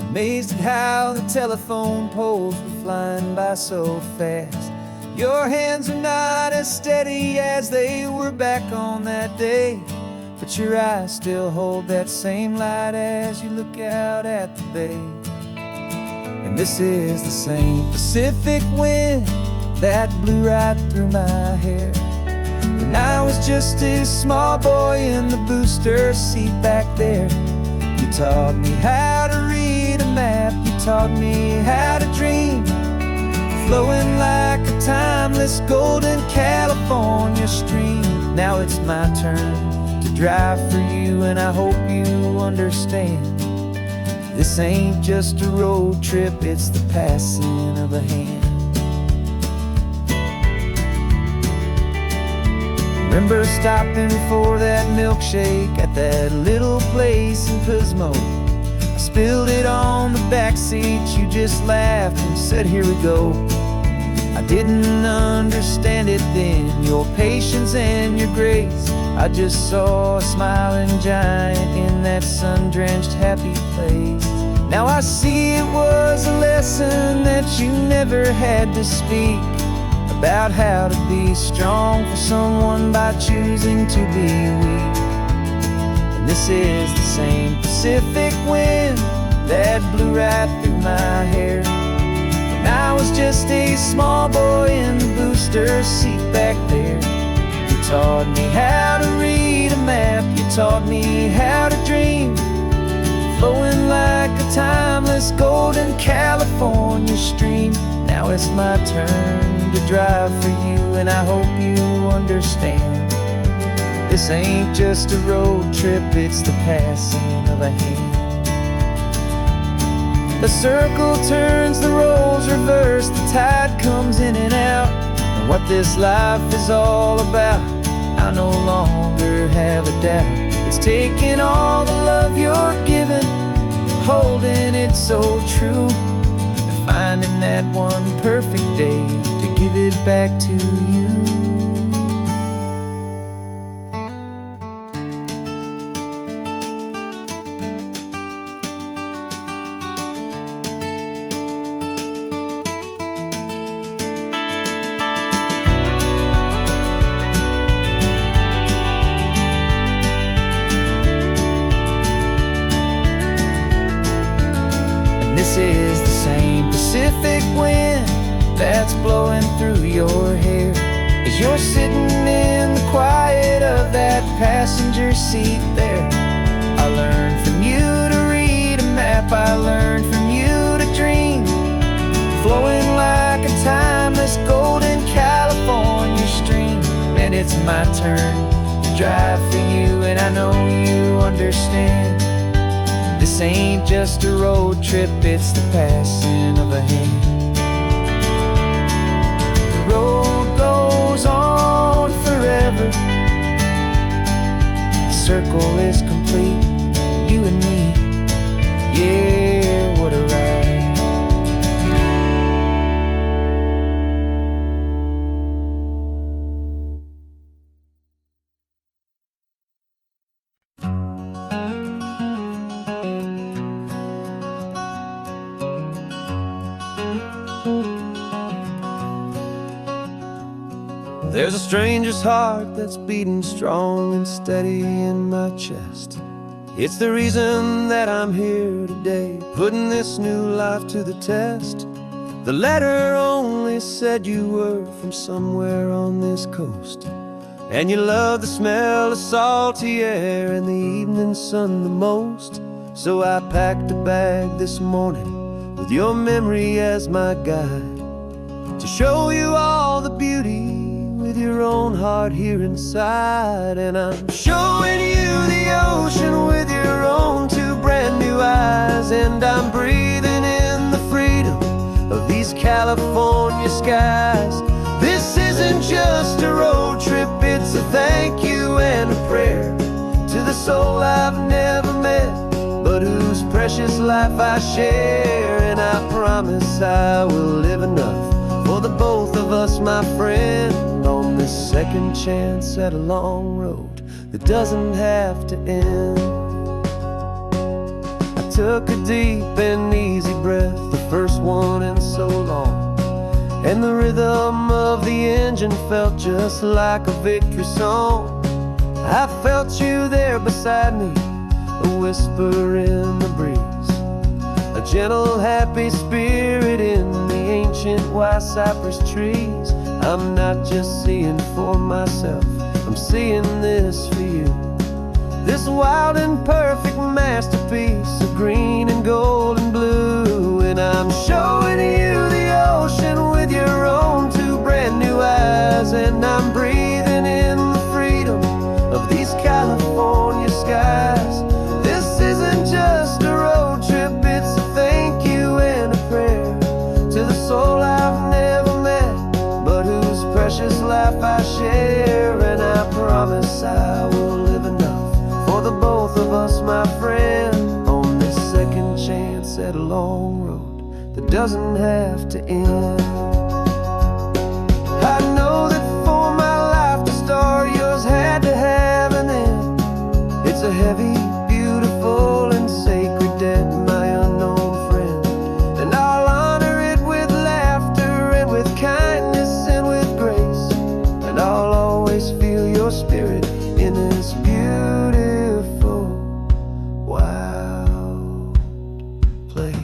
amazed at how the telephone poles were flying by so fast. Your hands are not as steady as they were back on that day, but your eyes still hold that same light as you look out at the bay. And this is the same Pacific wind that blew right through my hair when I was just a small boy in the booster seat back there. You taught me how to read a map, you taught me how to dream, flowing like a timeless golden California stream. Now it's my turn to drive for you, and I hope you understand. This ain't just a road trip, it's the passing of a hand. Remember stopping for that milkshake at that little place in Pismo. I spilled it on the back seat, you just laughed and said, here we go. I didn't understand it then, your patience and your grace. I just saw a smiling giant in that sun-drenched happy place. Now I see it was a lesson that you never had to speak, about how to be strong for someone by choosing to be weak. And this is the same Pacific wind that blew right through my hair when I was just a small boy in the booster seat back there. You taught me how to read a map, you taught me how to dream, flowing like a timeless golden California stream. Now it's my turn to drive for you, and I hope you understand. This ain't just a road trip, it's the passing of a hand. The circle turns, the roles reverse, the tide comes in and out. And what this life is all about, I no longer have a doubt. It's taking all the love you're giving, holding it so true, and finding that one perfect day to give it back to you. This is the same Pacific wind that's blowing through your hair as you're sitting in the quiet of that passenger seat there. I learned from you to read a map, I learned from you to dream, flowing like a timeless golden California stream. And it's my turn to drive for you, and I know you understand. This ain't just a road trip, it's the passing of a hand. The road goes on forever, the circle is complete, you and me, yeah, what a ride. There's a stranger's heart that's beating strong and steady in my chest. It's the reason that I'm here today, putting this new life to the test. The letter only said you were from somewhere on this coast, and you love the smell of salty air and the evening sun the most. So I packed a bag this morning with your memory as my guide, to show you all the beauty with your own heart here inside. And I'm showing you the ocean with your own two brand new eyes, and I'm breathing in the freedom of these California skies. This isn't just a road trip, it's a thank you and a prayer to the soul I've never met, but whose precious life I share. And I promise I will live enough for the both of us, my friend, on this second chance at a long road that doesn't have to end. I took a deep and easy breath, the first one in so long, and the rhythm of the engine felt just like a victory song. I felt you there beside me, a whisper in the breeze, a gentle happy spirit in the ancient white cypress trees. I'm not just seeing for myself, I'm seeing this for you. This wild and perfect masterpiece of green and gold and blue. And I'm showing you the ocean with your own two brand new eyes, and I'm breathing in the freedom of these California promise I will live enough for the both of us, my friend, on this second chance at a long road that doesn't have to end. I know that for my life to start, yours had to have an end. It's a heavy, beautiful, and sacred debt, my unknown friend, and I'll honor it with laughter and with kindness and with grace, and I'll always feel your spirit in this beautiful, wild place.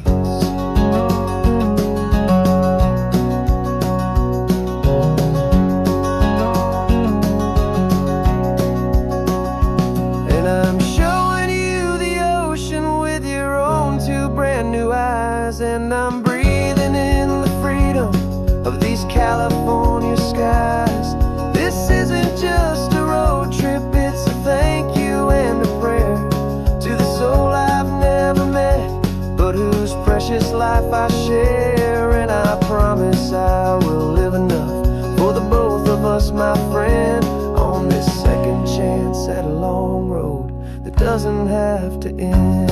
And I'm showing you the ocean with your own two brand new eyes, and I'm breathing in the freedom of these California skies. This isn't just a road trip, it's a thank you and a prayer to the soul I've never met, but whose precious life I share. And I promise I will live enough for the both of us, my friend, on this second chance at a long road that doesn't have to end.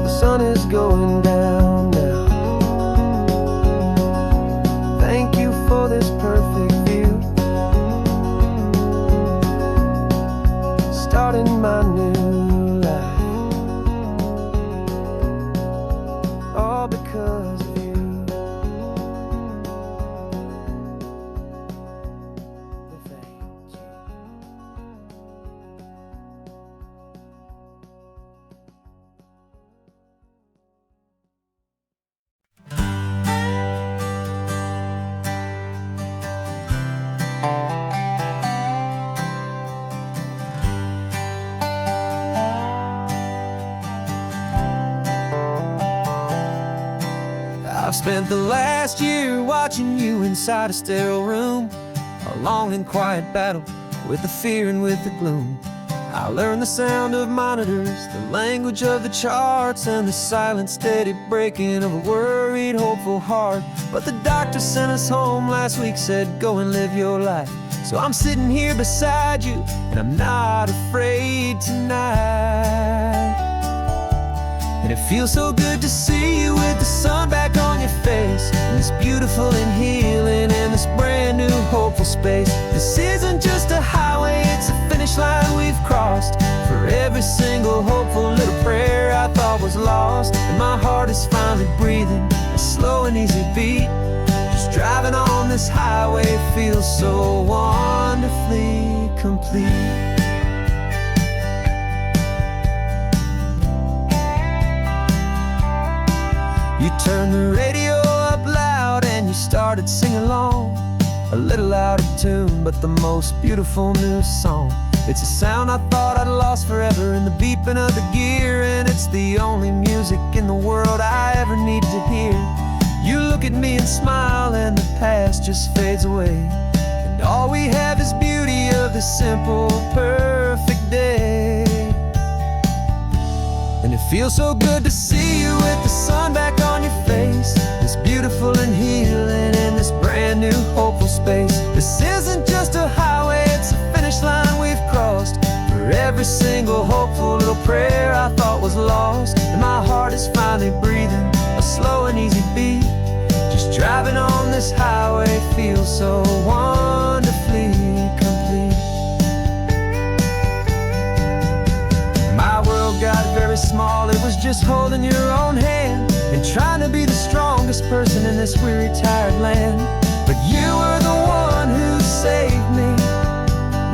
The sun is going down now. Thank you for this perfect view, starting my new life, all because of you. Thank you. I've spent the last year watching you inside a sterile room, a long and quiet battle with the fear and with the gloom. I learned the sound of monitors, the language of the charts, and the silent, steady breaking of a worried, hopeful heart. But the doctor sent us home last week, said go and live your life. So I'm sitting here beside you, and I'm not afraid tonight. And it feels so good to see you with the sun back on your face, and this beautiful and healing in this brand new hopeful space. This isn't just a highway, it's a finish line we've crossed. For every single hopeful little prayer I thought was lost, and my heart is finally breathing a slow and easy beat. Just driving on this highway feels so wonderfully complete. You turned the radio up loud and you started singing along, a little out of tune, but the most beautiful new song. It's a sound I thought I'd lost forever in the beeping of the gear, and it's the only music in the world I ever need to hear. You look at me and smile, and the past just fades away, and all we have is beauty of this simple, perfect day. And it feels so good to see you with the sun back on your face, this beautiful and healing in this brand new hopeful space. This isn't just a highway, it's a finish line we've crossed. For every single hopeful little prayer I thought was lost, and my heart is finally breathing a slow and easy beat. Just driving on this highway feels so wonderfully complete. My world got very small, it was just holding your own hand and trying to be the strongest person in this weary, tired land. But you were the one who saved me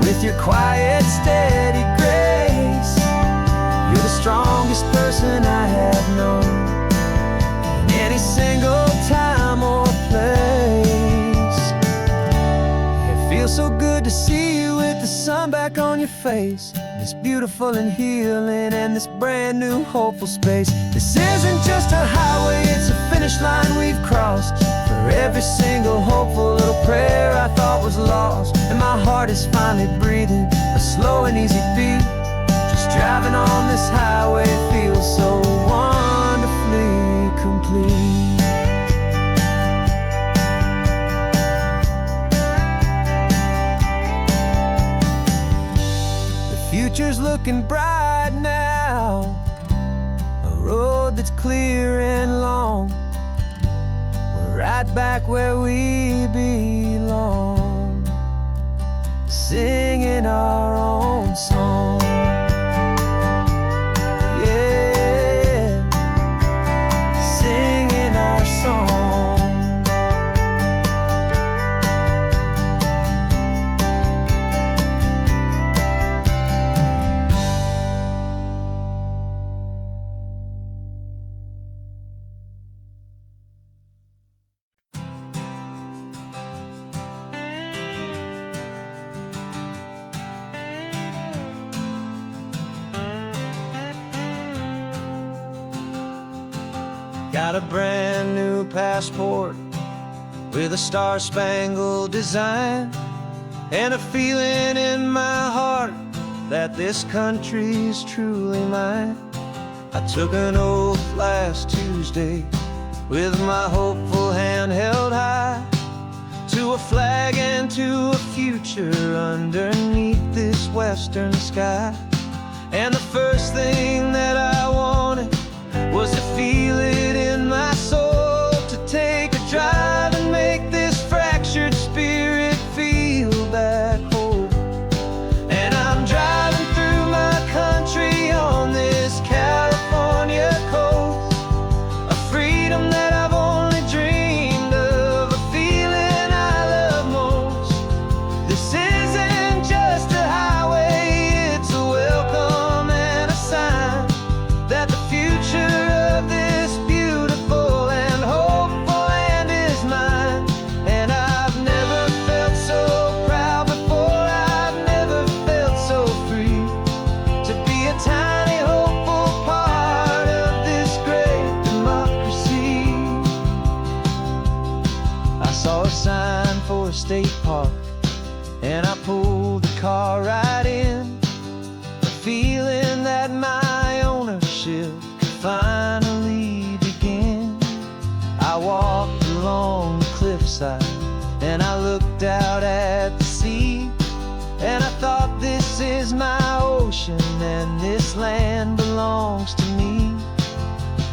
with your quiet, steady grace. You're the strongest person I have known in any single time or place. It feels so good to see you with the sun back on your face, this beautiful and healing and this brand new hopeful space. This isn't just a highway, it's a finish line we've crossed. For every single hopeful little prayer I thought was lost, and my heart is finally breathing a slow and easy beat. Just driving on this highway feels so wonderfully complete. that's clear and long. We're right back where we belong, singing our own song. Yeah, singing our song. Got a brand new passport with a star-spangled design, and a feeling in my heart that this country's truly mine. I took an oath last Tuesday with my hopeful hand held high, to a flag and to a future underneath this western sky. And the first thing that I wanted was to feel it in my soul, to take a drive and make this fractured spirit feel back home. And I'm driving through my country on this California coast, a freedom that I've only dreamed of, a feeling I love most. This isn't just a highway, it's a welcome and a sign that the future of this beautiful and hopeful land is mine. And I've never felt so proud before, I've never felt so free, to be a tiny hopeful part of this great democracy. I saw a sign for a state park, and I pulled the car right in, a feeling that my ownership could finally begin. I walked along the cliffside and I looked out at the sea, and I thought, this is my ocean and this land belongs to me.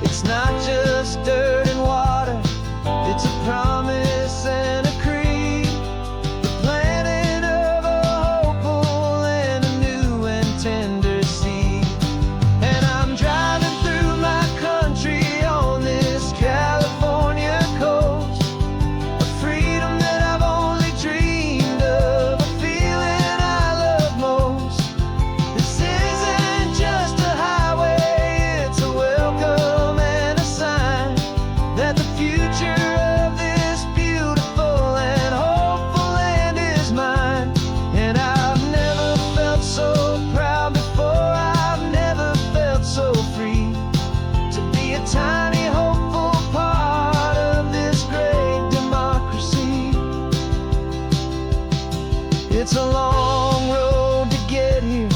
It's not just dirt and water, it's a promise and a creed, the planting of a hopeful and a new and tender seed. And I'm driving through my country on this California coast, a freedom that I've only dreamed of, a feeling I love most. This isn't just a highway, it's a welcome and a sign that the future of this beautiful and hopeful land is mine. And I've never felt so proud before, I've never felt so free, to be a tiny hopeful part of this great democracy. It's a long road to get here,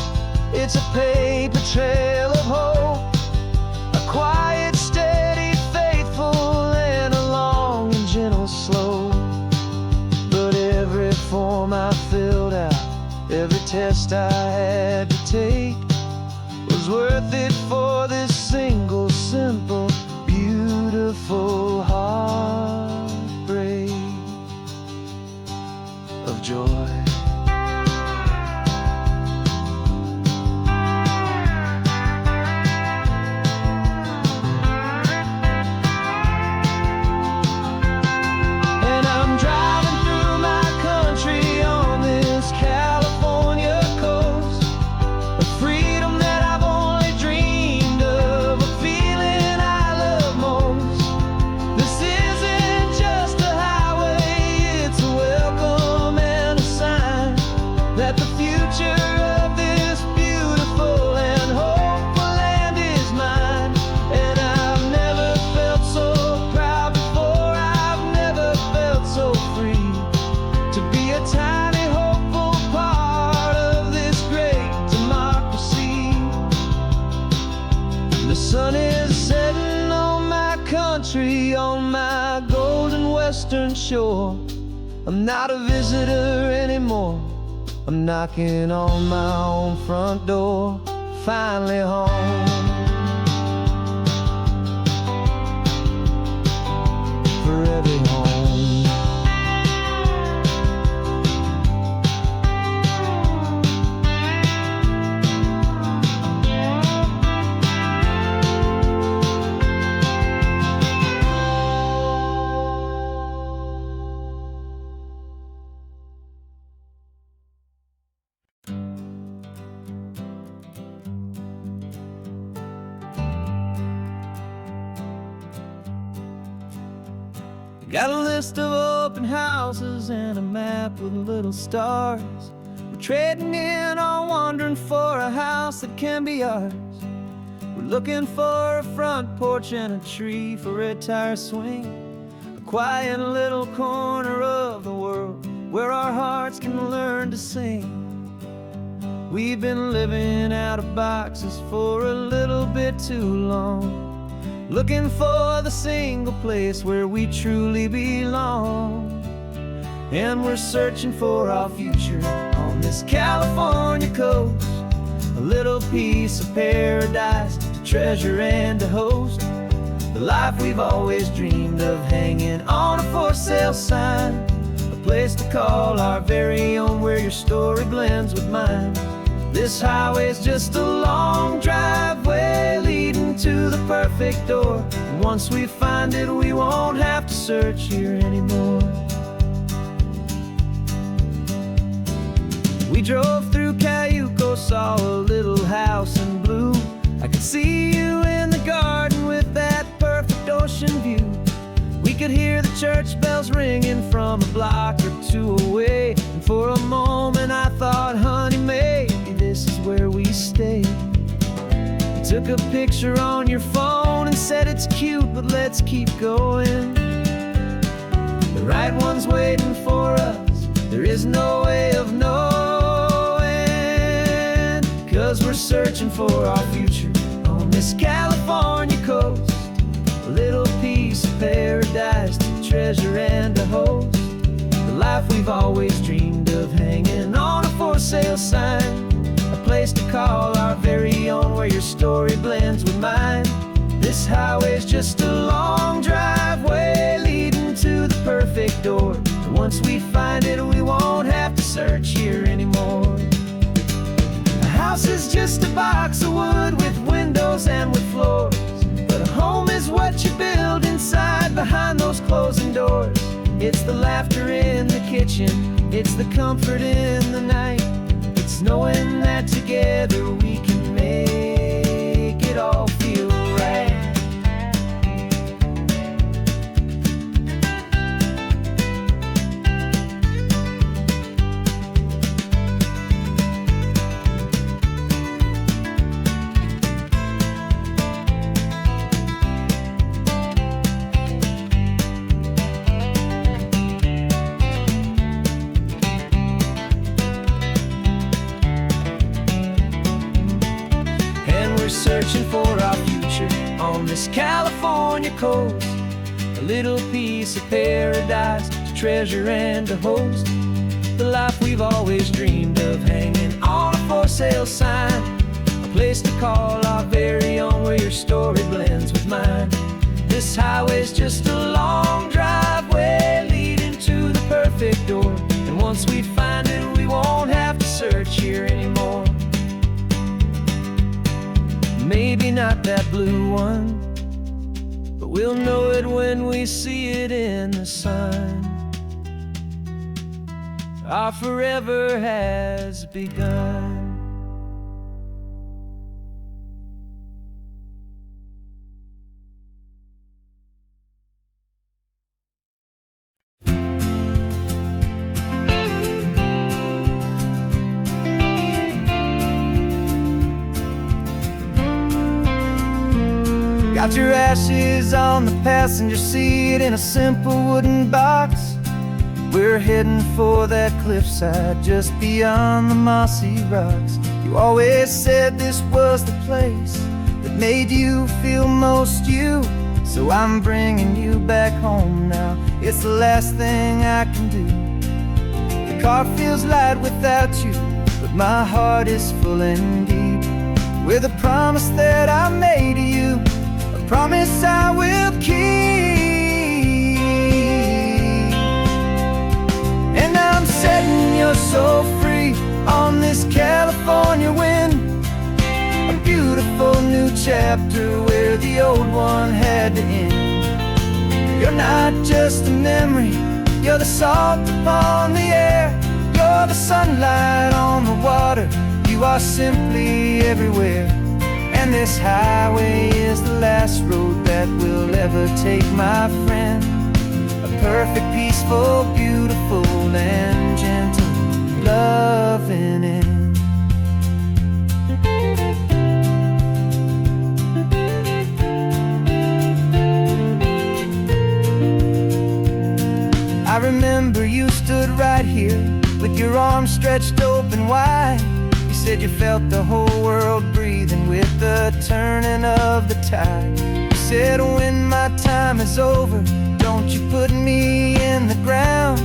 it's a paper trail of hope, a quiet, steady, faithful, and a long and gentle slope. But every form I filled out, every test I had to take, was worth it for this single, simple, beautiful heartbreak of joy. And I'm driving through my country on this California coast, a freedom that I've only dreamed of, a feeling I love most. This isn't just a highway, it's a welcome and a sign that the future of this beautiful and hopeful land is mine. And I've never felt so proud before, I've never felt so free, to be a tiny hopeful part of this great democracy. The sun is setting on my country, on my golden western shore. I'm not a visitor anymore, I'm knocking on my own front door, finally home. Got a list of open houses and a map with little stars. We're trading in our wandering for a house that can be ours. We're looking for a front porch and a tree for a tire swing, a quiet little corner of the world where our hearts can learn to sing. We've been living out of boxes for a little bit too long, looking for the single place where we truly belong. And we're searching for our future on this California coast, a little piece of paradise to treasure and to host, the life we've always dreamed of, hanging on a for sale sign, a place to call our very own where your story blends with mine. This highway's just a long driveway leading to the perfect door, and once we find it we won't have to search here anymore. We drove through Cayuco, saw a little house in blue. I could see you in the garden with that perfect ocean view. We could hear the church bells ringing from a block or two away, and for a moment I thought, honey, maybe this is where we stay. You took a picture on your phone and said it's cute, but let's keep going. The right one's waiting for us, there is no way of knowing, 'cause we're searching for our future on this California coast, a little piece of paradise to treasure and to host, the life we've always dreamed of, hanging on a for sale sign, a place to call our very own where your story blends with mine. This highway's just a long driveway leading to the perfect door, and once we find it we won't have to search here anymore. A house is just a box of wood with windows and with floors, but a home is what you build inside behind those closing doors. It's the laughter in the kitchen, it's the comfort in the night, it's knowing that together we can make it all feel right. Searching for our future on this California coast, a little piece of paradise to treasure and to host, the life we've always dreamed of, hanging on a for sale sign, a place to call our very own where your story blends with mine. This highway's just a long driveway leading to the perfect door, and once we find it we won't have to search here anymore. Maybe not that blue one, but we'll know it when we see it in the sun. Our forever has begun. Got your ashes on the passenger seat in a simple wooden box. We're heading for that cliffside just beyond the mossy rocks. You always said this was the place that made you feel most you, so I'm bringing you back home now. It's the last thing I can do. The car feels light without you, but my heart is full and deep with a promise that I made to you, a promise I will keep. And I'm setting your soul free on this California wind, a beautiful new chapter where the old one had to end. You're not just a memory, you're the salt upon the air, you're the sunlight on the water, you are simply everywhere. And this highway is the last road that we'll ever take, my friend. A perfect, peaceful, beautiful, and gentle, loving end. I remember you stood right here with your arms stretched open wide. You said you felt the whole world breathing with the turning of the tide. You said, when my time is over, don't you put me in the ground.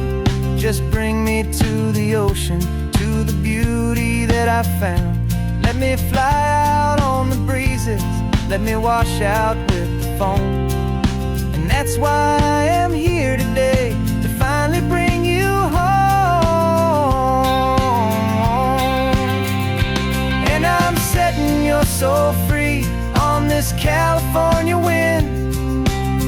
Just bring me to the ocean, to the beauty that I found. Let me fly out on the breezes, let me wash out with the foam. And that's why I am here today, to finally bring you home. And I'm setting your soul free on this California wind,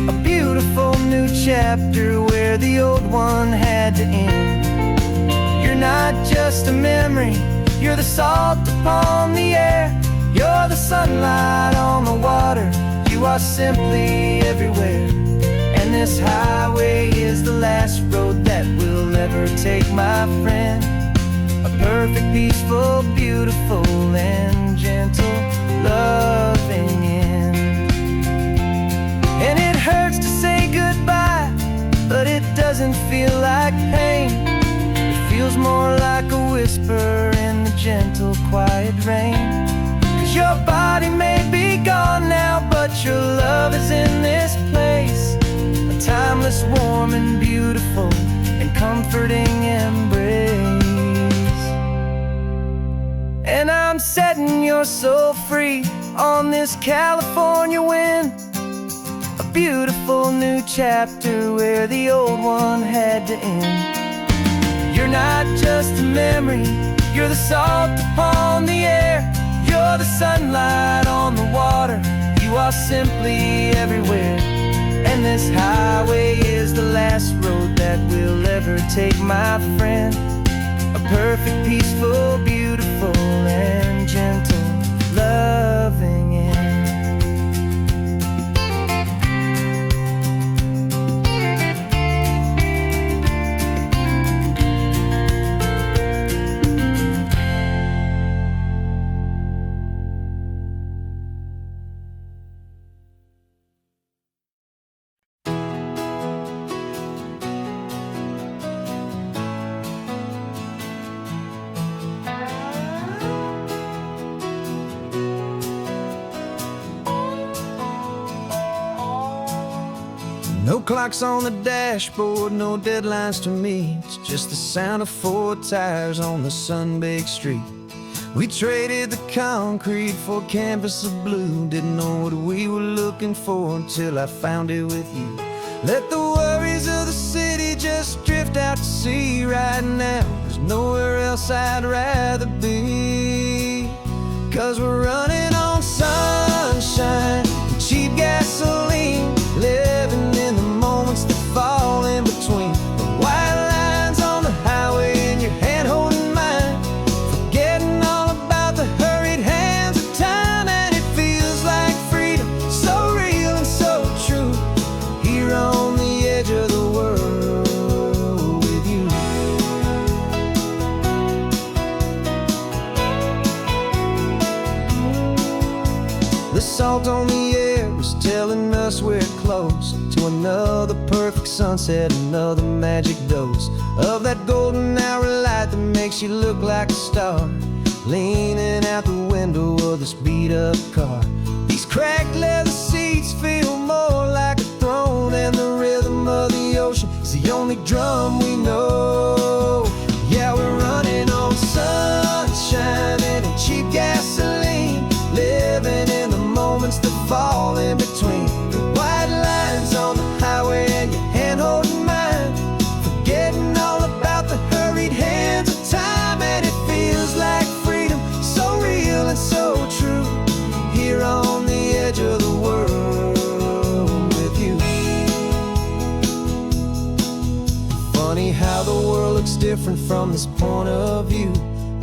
a beautiful new chapter where the old one had to end. You're not just a memory, you're the salt upon the air, you're the sunlight on the water, you are simply everywhere. And this highway is the last road that we'll ever take, my friend. A perfect, peaceful, beautiful, and gentle, loving end. And it hurts to say goodbye, but it doesn't feel like pain. It feels more like a whisper in the gentle, quiet rain. 'Cause your body may be gone now, but your love is in this place, a timeless, warm, and beautiful, and comforting embrace. And I'm setting your soul free on this California wind, a beautiful new chapter where the old one had to end. You're not just a memory, you're the salt upon the air, you're the sunlight on the water, you are simply everywhere. And this highway is the last road that we'll ever take, my friend. A perfect, peaceful, beautiful, and gentle, loving end. No clocks on the dashboard, no deadlines to meet, just the sound of 4 tires on the sun-baked street. We traded the concrete for a canvas of blue, didn't know what we were looking for until I found it with you. Let the worries of the city just drift out to sea right now. There's nowhere else I'd rather be, 'cause we're running on sunshine and cheap gasoline, living in the moments that fall in between the white lines on the highway and your hand holding mine, forgetting all about the hurried hands of time. And it feels like freedom, so real and so true, here on the edge of the world with you. The salt on the air is telling us we're close to another perfect sunset, another magic dose of that golden hour light that makes you look like a star, leaning out the window of this beat-up car. These cracked leather seats feel more like a throne, and the rhythm of the ocean is the only drum we know. Yeah, we're running on sunshine and cheap gasoline, living in the moments that fall in between the white lines on the highway and your hand holding mine, forgetting all about the hurried hands of time. And it feels like freedom, so real and so true, here on the edge of the world with you. Funny how the world looks different from this point of view.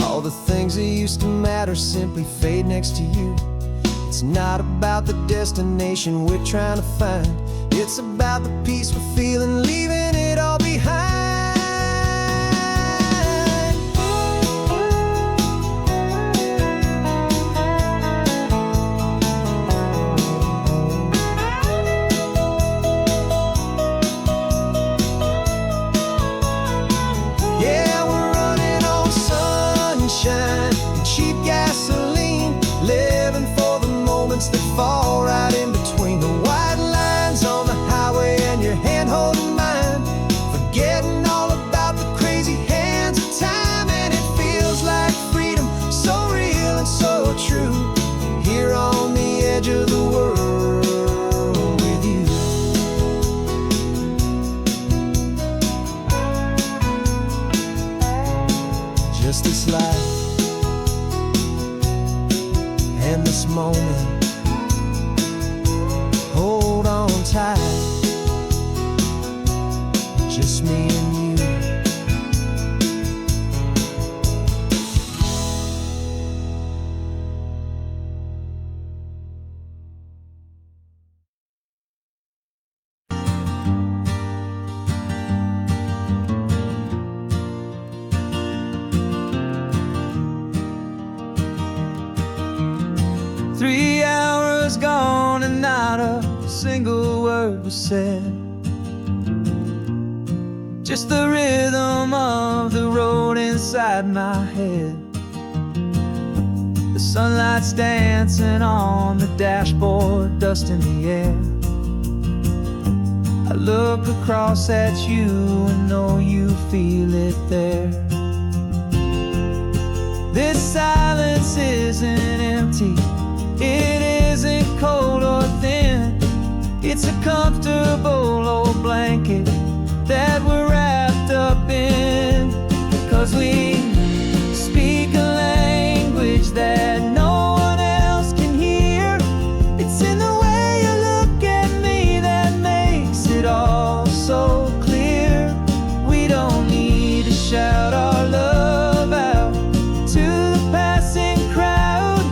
All the things that used to matter simply fade next to you. It's not about the destination we're trying to find, it's about the peace we're feeling leaving word was said. Just the rhythm of the road inside my head. The sunlight's dancing on the dashboard, dust in the air. I look across at you and know you feel it there. This silence isn't empty, it isn't cold or thin. It's a comfortable old blanket that we're wrapped up in. 'Cause we speak a language that no one else can hear. It's in the way you look at me that makes it all so clear. We don't need to shout our love out to the passing crowd.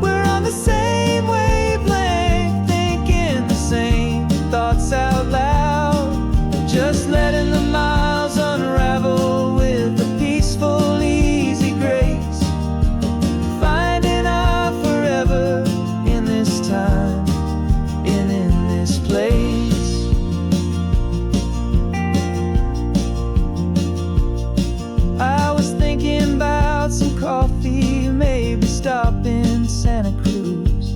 We're on the same wavelength, thinking the same thoughts out loud. Just letting the miles unravel with a peaceful, easy grace. Finding our forever in this time and in this place. I was thinking about some coffee, maybe stop in Santa Cruz.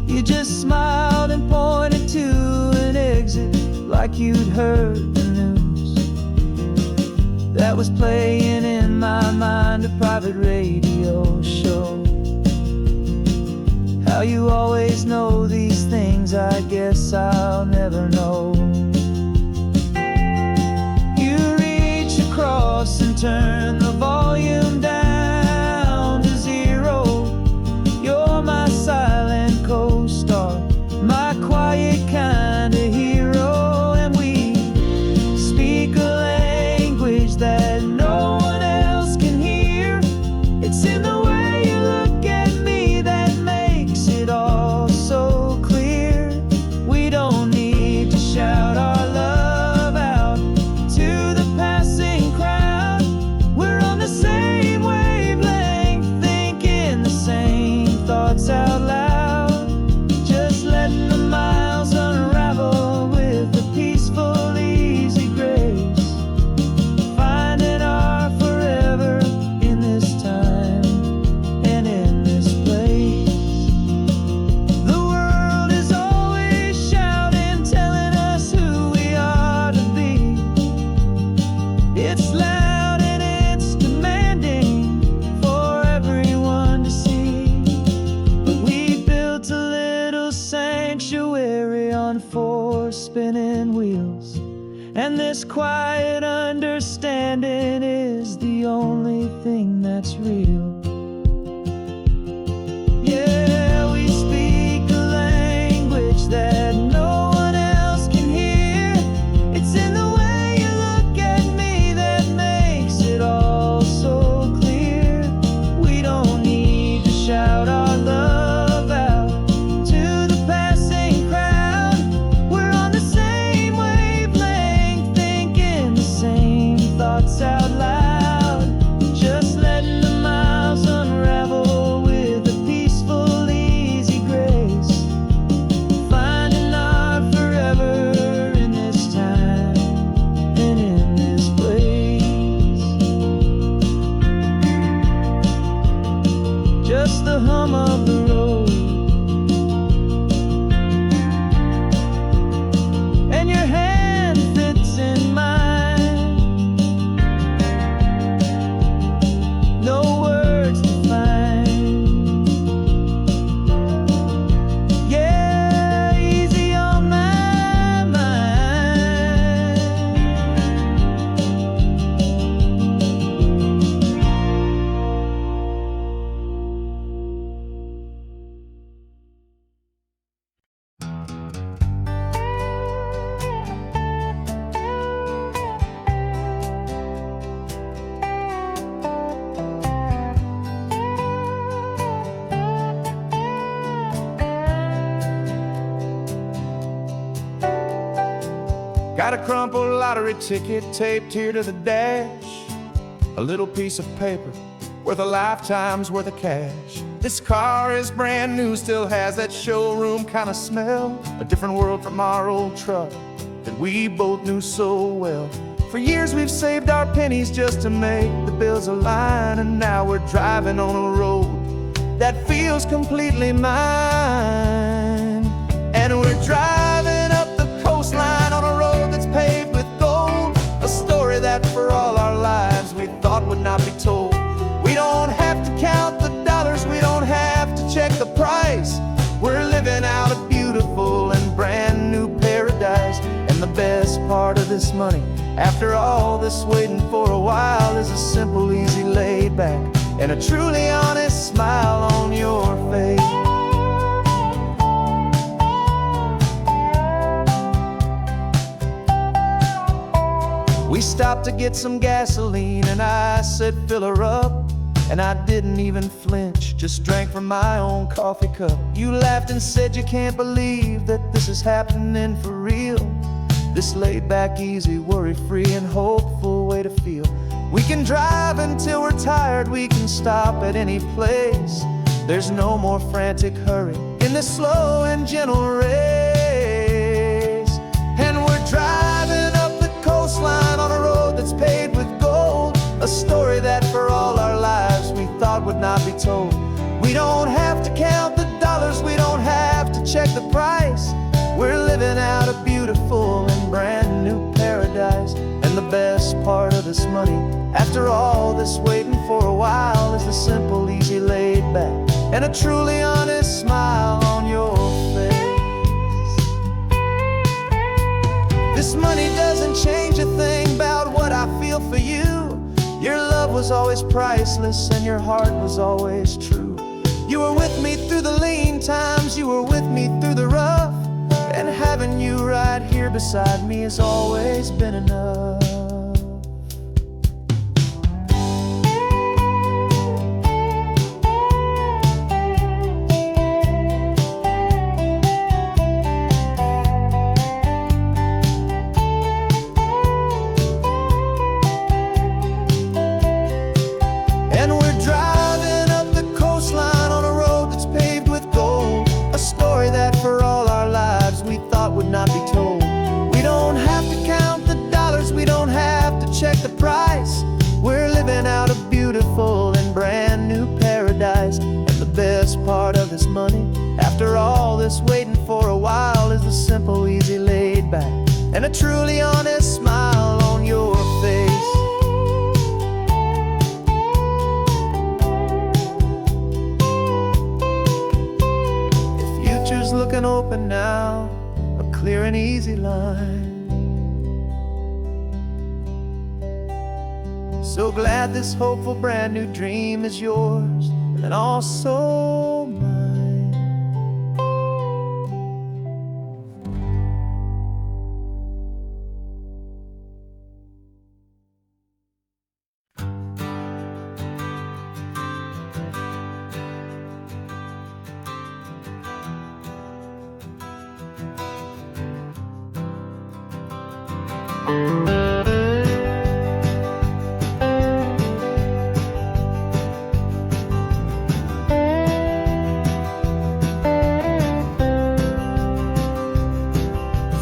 You just smiled and pointed to an exit like you'd heard the news. That was playing in my mind, a private radio show. How you always know these things, I guess I'll never know. You reach across and turn the volume down to zero. You're my silent co-star, my quiet kind of hero. And we speak a language that no one else can hear. It's in the way you look at me that makes it all so clear. We don't need to shout our love out to the passing crowd. We're on the same wavelength, thinking the same thoughts out loud. Just letting the miles unravel with a peaceful, easy grace. Finding our forever in this time and in this place. The world is always shouting, telling us who we are to be. It's loud and it's demanding for everyone to see. But we built a little sanctuary on four spinning wheels, and this quiet understanding is the only thing that's real. Yeah, we speak a language that no one else can hear. It's in the way you look at me that makes it all so clear. We don't need to shout our love out to the passing crowd. We're on the same wavelength, thinking the same thoughts out loud. Just letting the miles unravel with a peaceful, easy grace. Finding our forever in this time and in this place. Just the hum of the road and your hand fits in mine. No words to find. Yeah, easy on my mind. Got a crumpled lottery ticket taped here to the dash. A little piece of paper worth a lifetime's worth of cash. This car is brand new, still has that showroom kind of smell. A different world from our old truck that we both knew so well. For years we've saved our pennies just to make the bills align, and now we're driving on a road that feels completely mine. And we're driving up the coastline on a road that's paved with gold, a story that for all our lives we thought would not be told. We don't have to count the dollars, we don't have to check the price. We're living out a beautiful and brand new paradise. And the best part of this money, after all this waiting for a while, is a simple, easy, laid back, and a truly honest smile on your face. We stopped to get some gasoline, and I said, fill her up. And I didn't even flinch, just drank from my own coffee cup. You laughed and said you can't believe that this is happening for real. This laid back, easy, worry-free and hopeful way to feel. We can drive until we're tired, we can stop at any place. There's no more frantic hurry in this slow and gentle race. And we're driving up the coastline on a road that's paved with gold, a story that for all our lives we thought would not be told. We don't have to count the dollars, we don't have to check the price. We're living out a beautiful and brand new paradise. And the best part of this money, after all this waiting for a while, is the simple, easy, laid back, and a truly honest smile on your face. This money doesn't change a thing about what I feel for you. Your love was always priceless and your heart was always true. You were with me through the lean times, you were with me through the rough, and having you right here beside me has always been enough. Not be told. We don't have to count the dollars, we don't have to check the price. We're living out a beautiful and brand new paradise. And the best part of this money, after all this waiting for a while, is the simple, easy, laid back, and a truly honest smile on your face. The future's looking open now, clear and easy line. So glad this hopeful brand new dream is yours and also mine.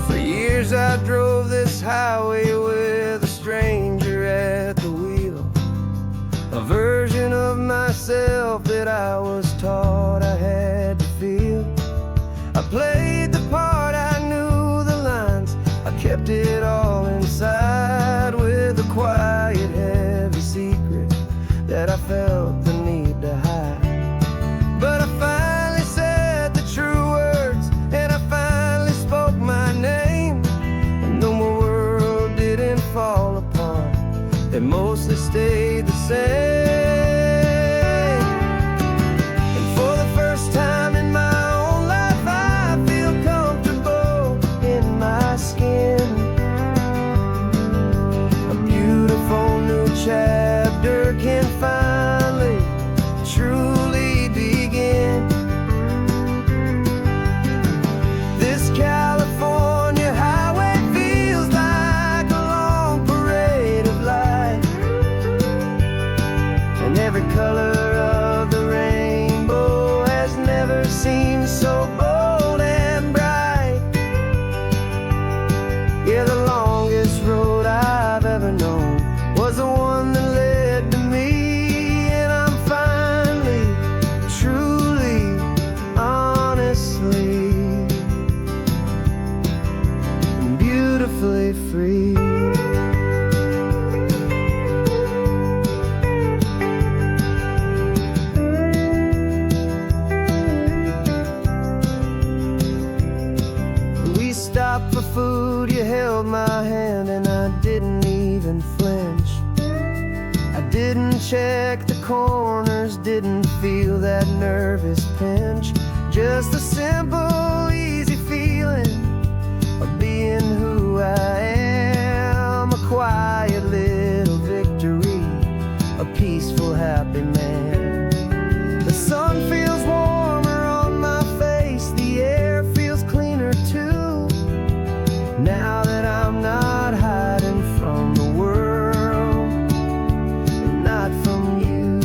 For years I drove this highway with a stranger at the wheel, a version of myself that I was taught I had to feel. I played the part, I knew the lines, I kept it all inside with a quiet, heavy secret that I felt the need to hide. But I finally said the true words, and I finally spoke my name. And though my world didn't fall apart, it mostly stayed the same. And for the first time in my own life, I feel beautifully free. We stopped for food, you held my hand, and I didn't even flinch. I didn't check the corners, didn't feel that nervous pinch. Just a simple, easy feeling of being who I am. A quiet little victory, a peaceful, happy man. The sun feels warmer on my face, the air feels cleaner too. Now that I'm not hiding from the world, and not from you.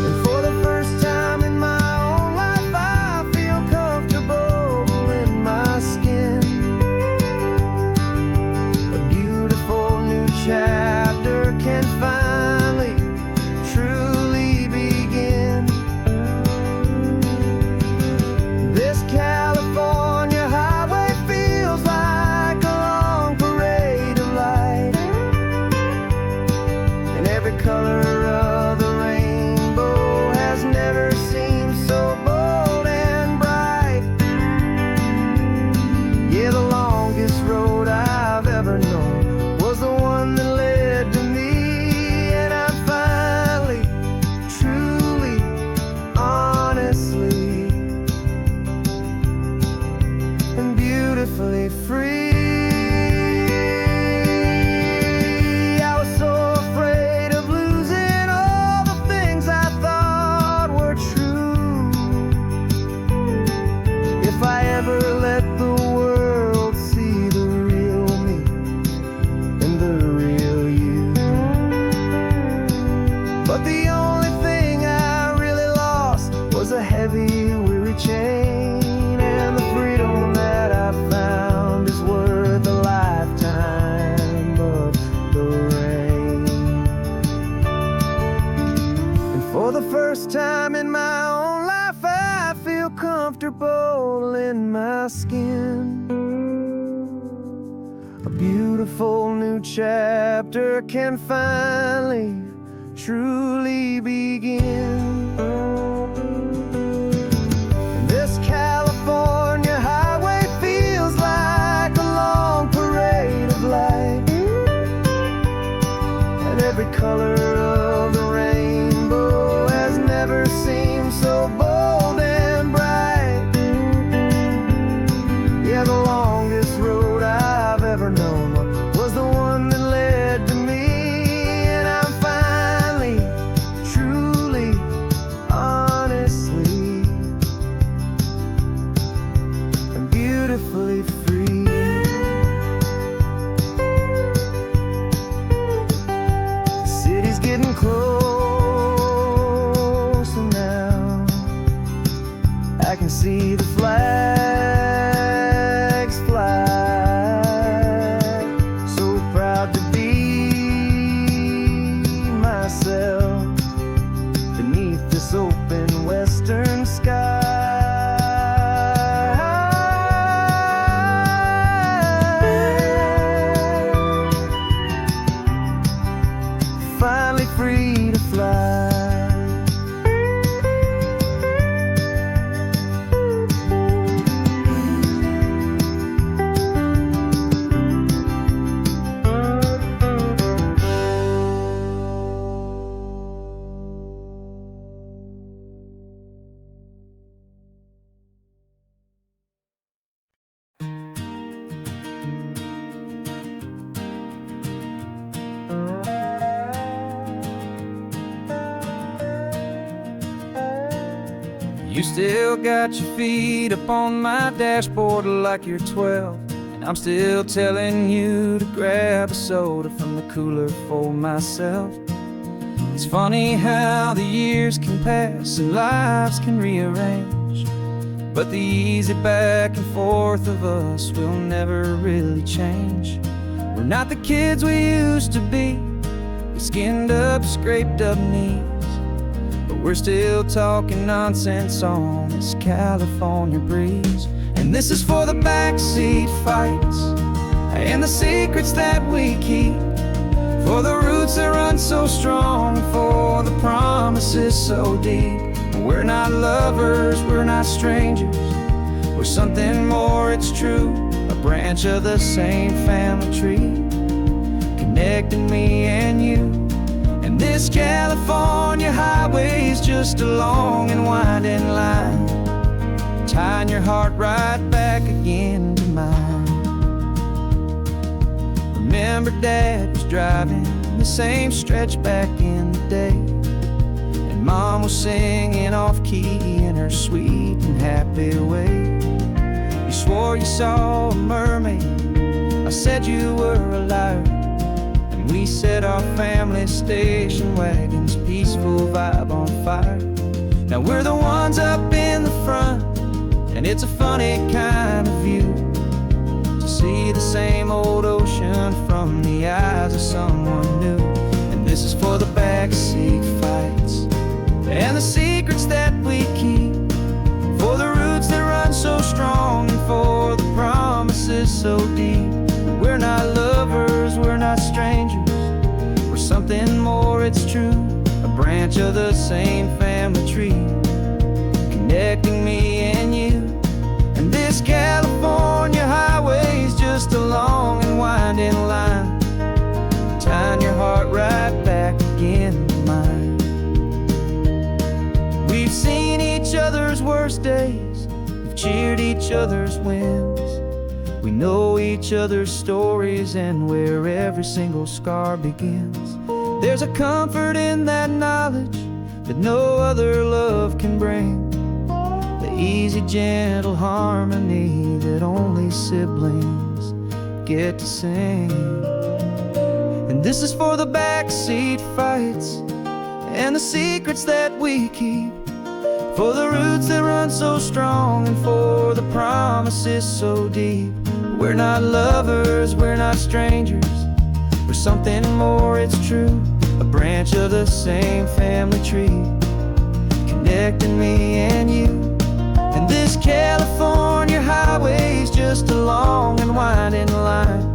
And for the first time in my own life, I feel comfortable in my skin. A beautiful new chapter can finally, truly begin. This California highway feels like a long parade of light, and every color of the rainbow has never seemed so bold and bright. Yeah, the longest road I've ever known was the one that led to me, and I'm finally, truly, honestly, and beautifully free. I was so afraid of losing all the things I thought were true. If I ever let the world see the real me and the real you. But the only thing I really lost was a heavy, weary chain, and the freedom that I found is worth a lifetime of the rain. And for the first time in my own life, I feel comfortable in my skin. A beautiful new chapter can finally, truly begin. This California highway feels like a long parade of light, and every color of the rainbow has never seemed so bold and bright. Yeah, the longest road I've ever known was the one that led to me, and I'm finally, truly, honestly, and beautifully free. The city's getting closer now. I can see the flags fly. So proud to be myself beneath this open western sky. Finally free to fly. You still got your feet up on my dashboard like you're 12, and I'm still telling you to grab a soda from the cooler for myself. It's funny how the years can pass and lives can rearrange, but the easy back and forth of us will never really change. We're not the kids we used to be, with skinned up, scraped up knees, but we're still talking nonsense on this California breeze. And And this is for the backseat fights and the secrets that we keep, for the roots that run so strong, for the promises so deep. We're not lovers, we're not strangers, we're something more, it's true. A branch of the same family tree, connecting me and you. And this California highway's just a long and winding line, tying your heart right back again to mine. Remember Dad was driving the same stretch back in the day, and Mom was singing off-key in her sweet and happy way. You swore you saw a mermaid, I said you were a liar, and we set our family station wagon's peaceful vibe on fire. Now we're the ones up in the front, and it's a funny kind of view to see the same old ocean from the eyes of someone new. And this is for the backseat fights and the secrets that we keep, for the roots that run so strong, and for the promises so deep. We're not lovers, we're not strangers, we're something more, it's true. A branch of the same family tree, connecting me and you. And this California highway's just a long and winding line, tying your heart right back again to mine. We've seen each other's worst days, we've cheered each other's wins. We know each other's stories and where every single scar begins. There's a comfort in that knowledge that no other love can bring, the easy, gentle harmony that only siblings get to sing. And this is for the backseat fights and the secrets that we keep, for the roots that run so strong, and for the promises so deep. We're not lovers, we're not strangers, we're something more, it's true. A branch of the same family tree, connecting me and you. And this California highway's just a long and winding line,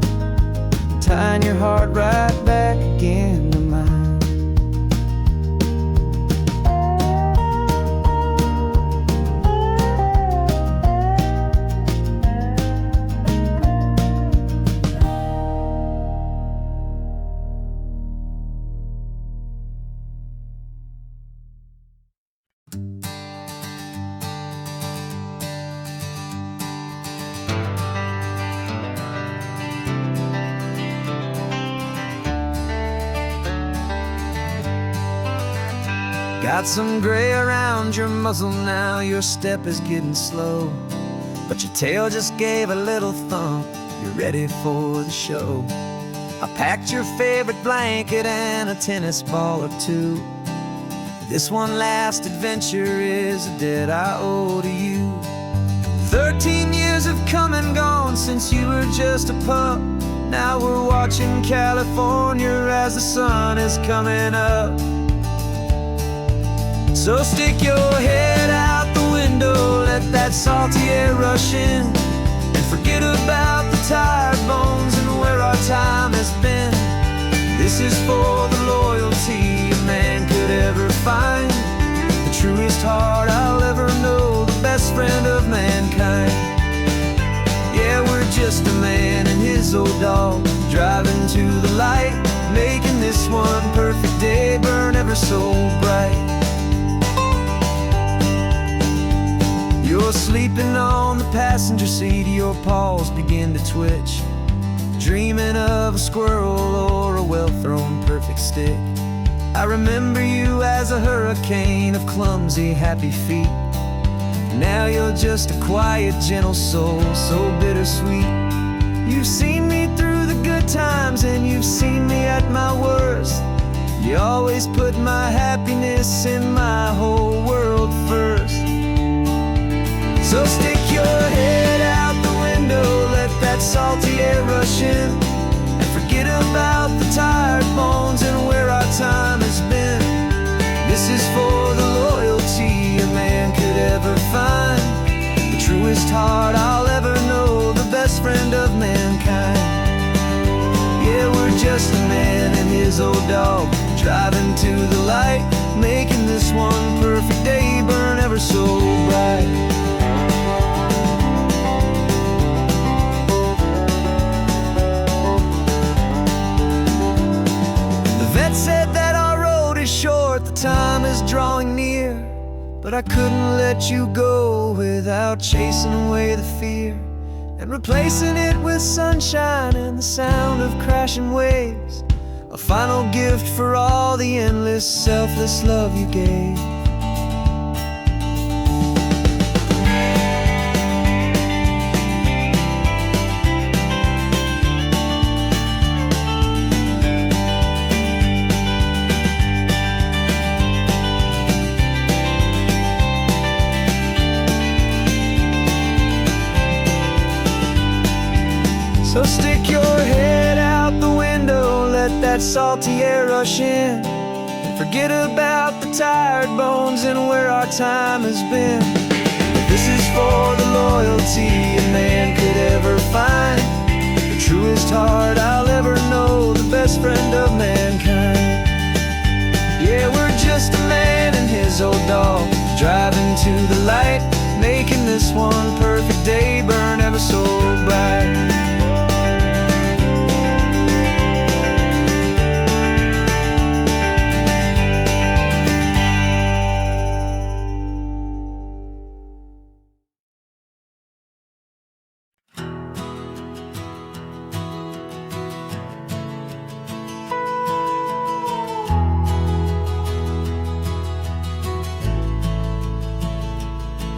tying your heart right back again to mine. Got some gray around your muzzle now, your step is getting slow, but your tail just gave a little thump, you're ready for the show. I packed your favorite blanket and a tennis ball or two. This one last adventure is a debt I owe to you. 13 years have come and gone since you were just a pup. Now we're watching California as the sun is coming up. So stick your head out the window, let that salty air rush in, and forget about the tired bones and where our time has been. This is for the loyalty a man could ever find, the truest heart I'll ever know, the best friend of mankind. Yeah, we're just a man and his old dog, driving to the light, making this one perfect day burn ever so bright. You're sleeping on the passenger seat, your paws begin to twitch, dreaming of a squirrel or a well-thrown perfect stick. I remember you as a hurricane of clumsy, happy feet. Now you're just a quiet, gentle soul, so bittersweet. You've seen me through the good times and you've seen me at my worst. You always put my happiness in my whole world first. So stick your head out the window, let that salty air rush in, and forget about the tired bones and where our time has been. This is for the loyalty a man could ever find, the truest heart I'll ever his old dog, driving to the light, making this one perfect day burn ever so bright. The vet said that our road is short, the time is drawing near, but I couldn't let you go without chasing away the fear and replacing it with sunshine and the sound of crashing waves, a final gift for all the endless, selfless love you gave. So stick your head out the window, let that salty air rush in, and forget about the tired bones and where our time has been. This is for the loyalty a man could ever find, the truest heart I'll ever know, the best friend of mankind. Yeah, we're just a man and his old dog, driving to the light, making this one perfect day burn ever so bright.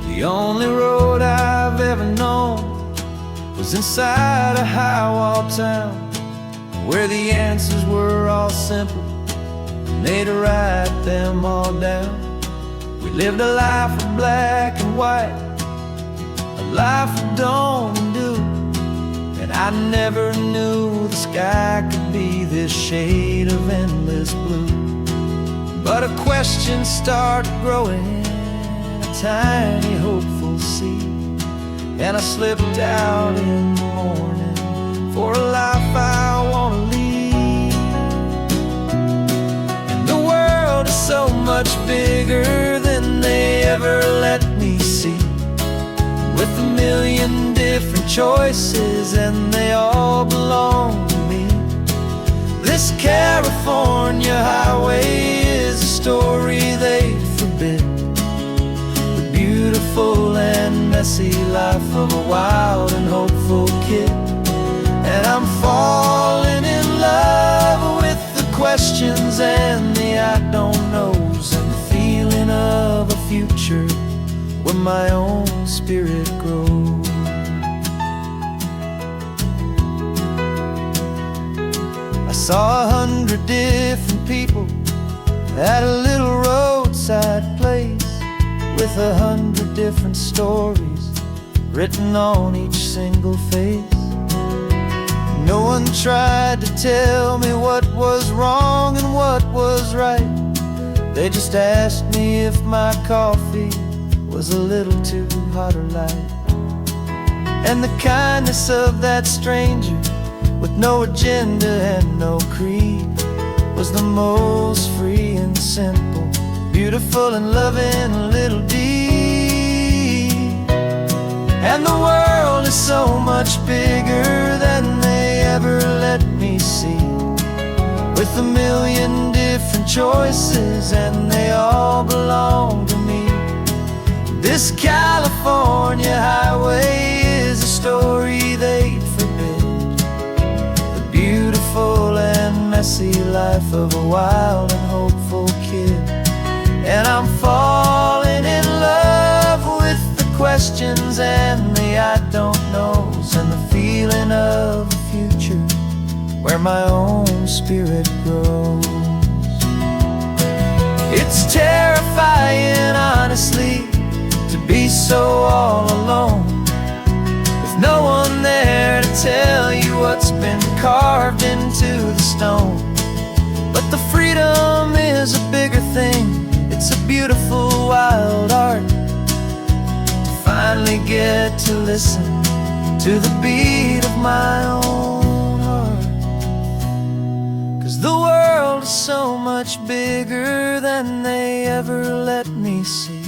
The only road I've ever known was inside a high-wall town, where the answers were all simple, and they'd write them all down. We lived a life of black and white, a life of dawn and dew, and I never knew the sky could be this shade of endless blue. But a question started growing, tiny hopeful seed, and I slipped out in the morning for a life I want to lead. And the world is so much bigger than they ever let me see, with a million different choices and they all belong to me. This California highway is a story they forbid, beautiful and messy life of a wild and hopeful kid. And I'm falling in love with the questions and the I don't knows, and the feeling of a future where my own spirit grows. I saw 100 different people at a little roadside place, with 100 different stories written on each single face. No one tried to tell me what was wrong and what was right. They just asked me if my coffee was a little too hot or light. And the kindness of that stranger, with no agenda and no creed, was the most free and simple, beautiful and loving little deed. And the world is so much bigger than they ever let me see, with a million different choices and they all belong to me. This California highway is a story they'd forbid, the beautiful and messy life of a wild and hopeful kid. And I'm falling in love with the questions and the I don't knows, and the feeling of a future where my own spirit grows. It's terrifying, honestly, to be so all alone, with no one there to tell you what's been carved into the stone. But the freedom is a bigger thing, it's a beautiful wild art, to finally get to listen to the beat of my own heart. 'Cause the world so much bigger than they ever let me see,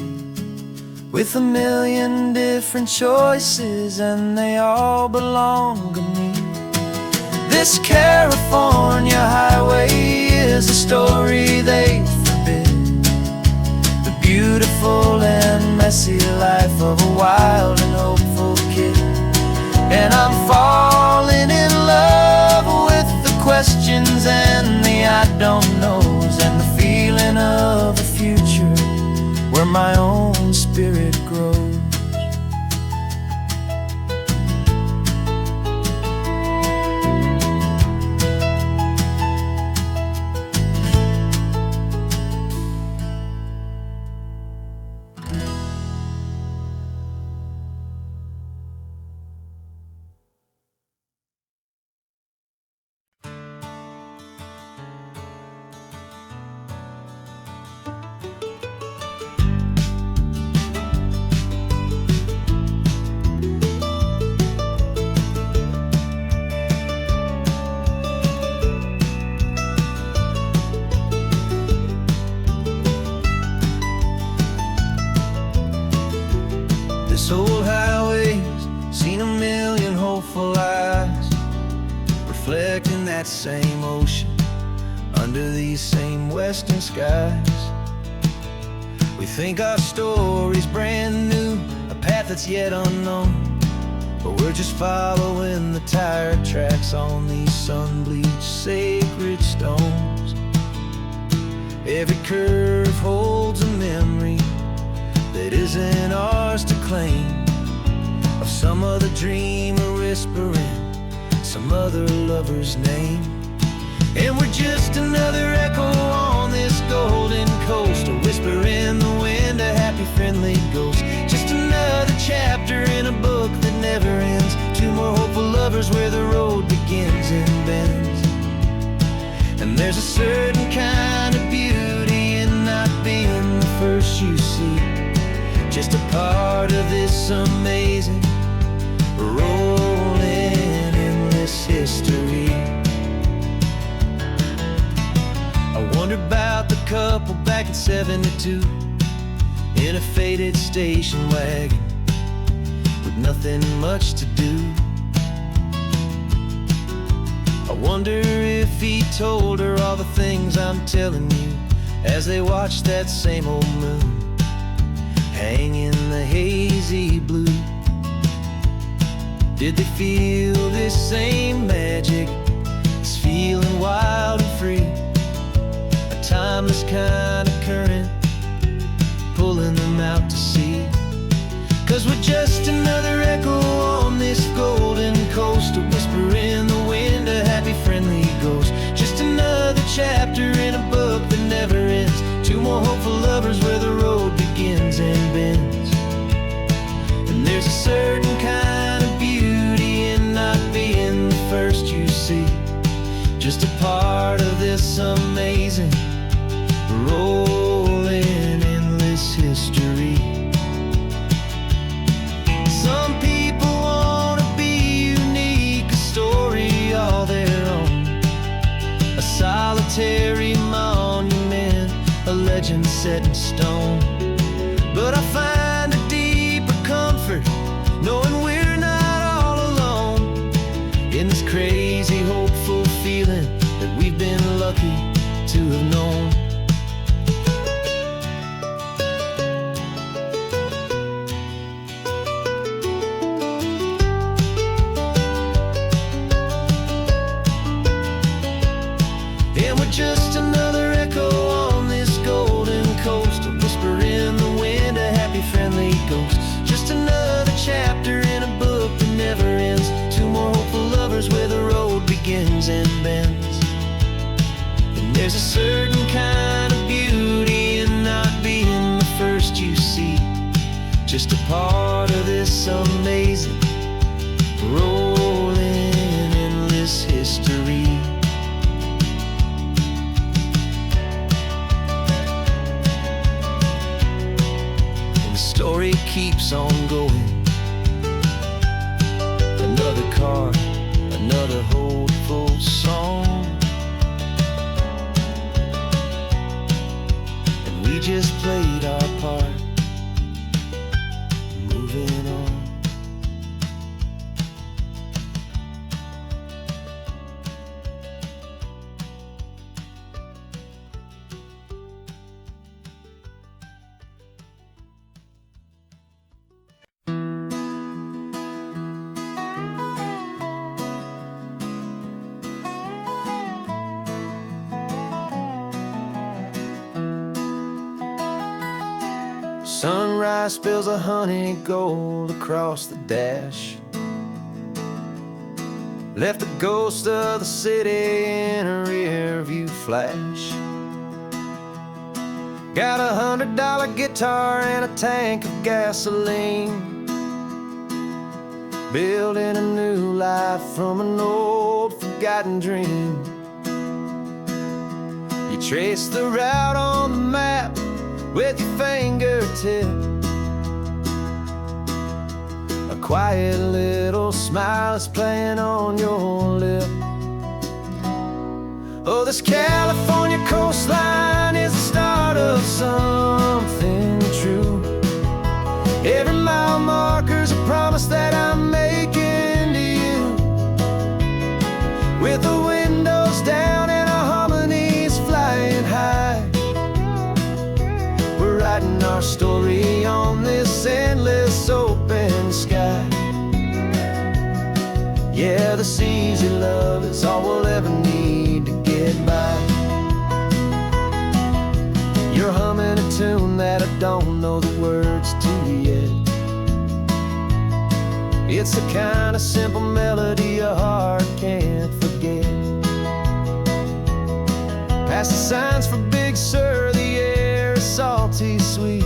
with a million different choices, and they all belong to me. This California highway is a story they forbid, the beautiful and messy life of a wild and hopeful kid. And I'm falling in love with the questions and the I don't knows, and the feeling of a future where my own spirit grows. This old highway's seen a million hopeful eyes, reflecting that same ocean under these same western skies. We think our story's brand new, a path that's yet unknown, but we're just following the tire tracks on these sun-bleached sacred stones. Every curve holds a memory that isn't ours to claim, of some other dreamer whispering some other lover's name. And we're just another echo on this golden coast, a whisper in the wind, a happy friendly ghost. Just another chapter in a book that never ends, two more hopeful lovers where the road begins and bends. And there's a certain kind of beauty in not being the first you see, just a part of this amazing, rolling, endless history. I wonder about the couple back in '72 in a faded station wagon with nothing much to do. I wonder if he told her all the things I'm telling you as they watched that same old moon hang in the hazy blue. Did they feel this same magic, this feeling wild and free, a timeless kind of current pulling them out to sea? 'Cause we're just another echo on this golden coast, a whisper in the wind, a happy friendly ghost. Just another chapter in a book that never ends, two more hopeful lovers where the road begins and bends. And there's a certain kind of beauty in not being the first you see, just a part of this amazing, rolling, endless history. Some people want to be unique, a story all their own, a solitary monument, a legend set in stone. But I find a deeper comfort knowing we're not all alone in this crazy, hopeful feeling that we've been lucky to have known. And we're just another echo on this golden coast, a whisper in the wind, a happy friendly ghost. Just another chapter in a book that never ends, two more hopeful lovers where the road begins and bends. And there's a certain kind of beauty in not being the first you see, just a part of this amazing, rolling, endless history. Story keeps on going, another card, another hopeful song. Sunrise spills a honey gold across the dash. Left the ghost of the city in a rear view flash. Got a $100 guitar and a tank of gasoline, building a new life from an old forgotten dream. You trace the route on the map with your fingertip, a quiet little smile is playing on your lip. Oh, this California coastline is the start of something true. Every mile marker's a promise that I'm making to you. With the windows down and our harmonies flying high, we're writing our story on this endless open sky. Yeah, this easy love is all we'll ever need to get by. You're humming a tune that I don't know the words to yet. It's the kind of simple melody your heart can't forget. Past the signs for Big Sur, the air is salty sweet.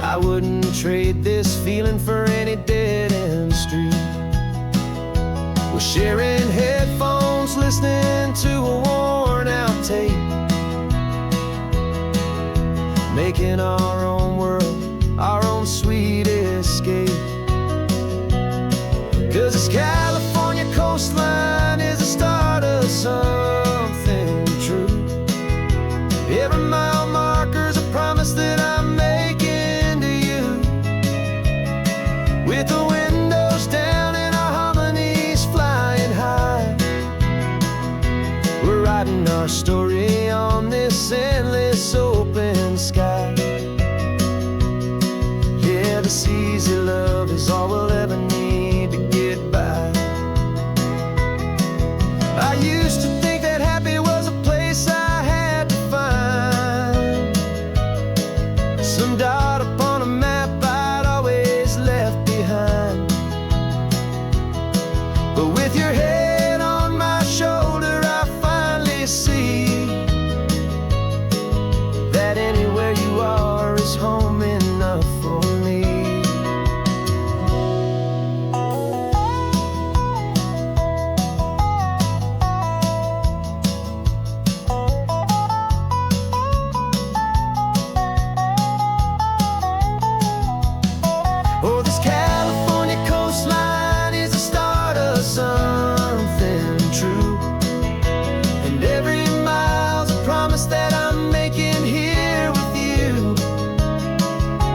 I wouldn't trade this feeling for any dead-end street. We're sharing headphones, listening to a worn-out tape, making our own world, our own sweet escape. 'Cause this California coastline is the start of something true. Every mile marker's a promise that I'm making to you. With the windows down and our harmonies flying high, we're writing our story on this endless open sky. Yeah, this easy love is all we'll ever need to get by. I used to think that happy was a place I had to find, some dot upon a map I'd always left behind. But with your head on my shoulder, I finally see that anywhere you are is home enough for me. Oh, this California coastline is the start of something true. And every mile's a promise that I'm making here with you.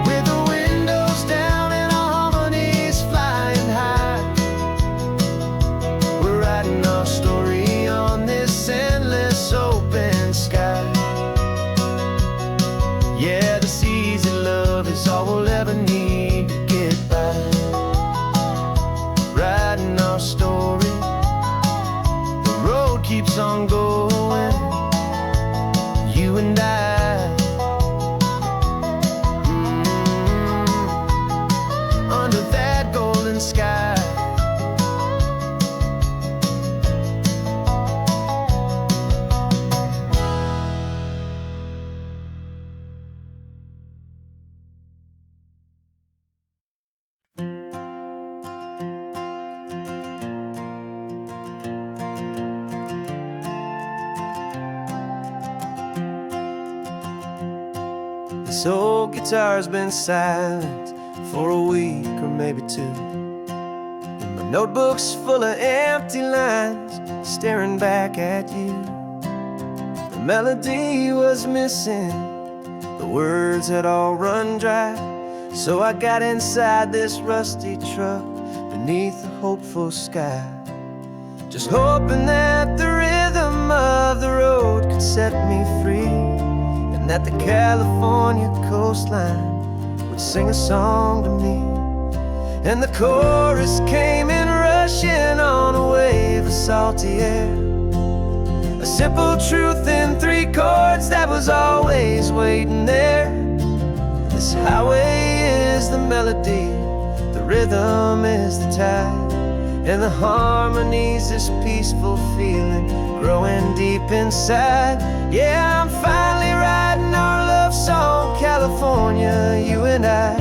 With the windows down and our harmonies flying high, we're writing our story on this endless open sky. Yeah, this easy love is all we'll ever need to get by. Writing our story, the road keeps on going, you and I. Under that golden sky. This old guitar's been silent for a week or maybe two, and my notebook's full of empty lines staring back at you. The melody was missing, the words had all run dry, so I got inside this rusty truck beneath a hopeful sky, just hoping that the rhythm of the road could set me free, and that the California coastline would sing a song to me. And the chorus came in rushing on a wave of salty air. A simple truth in 3 chords that was always waiting there. This highway is the melody, the rhythm is the tide, and the harmony's this peaceful feeling growing deep inside. Yeah, I'm finally writing our love song, California, you and I.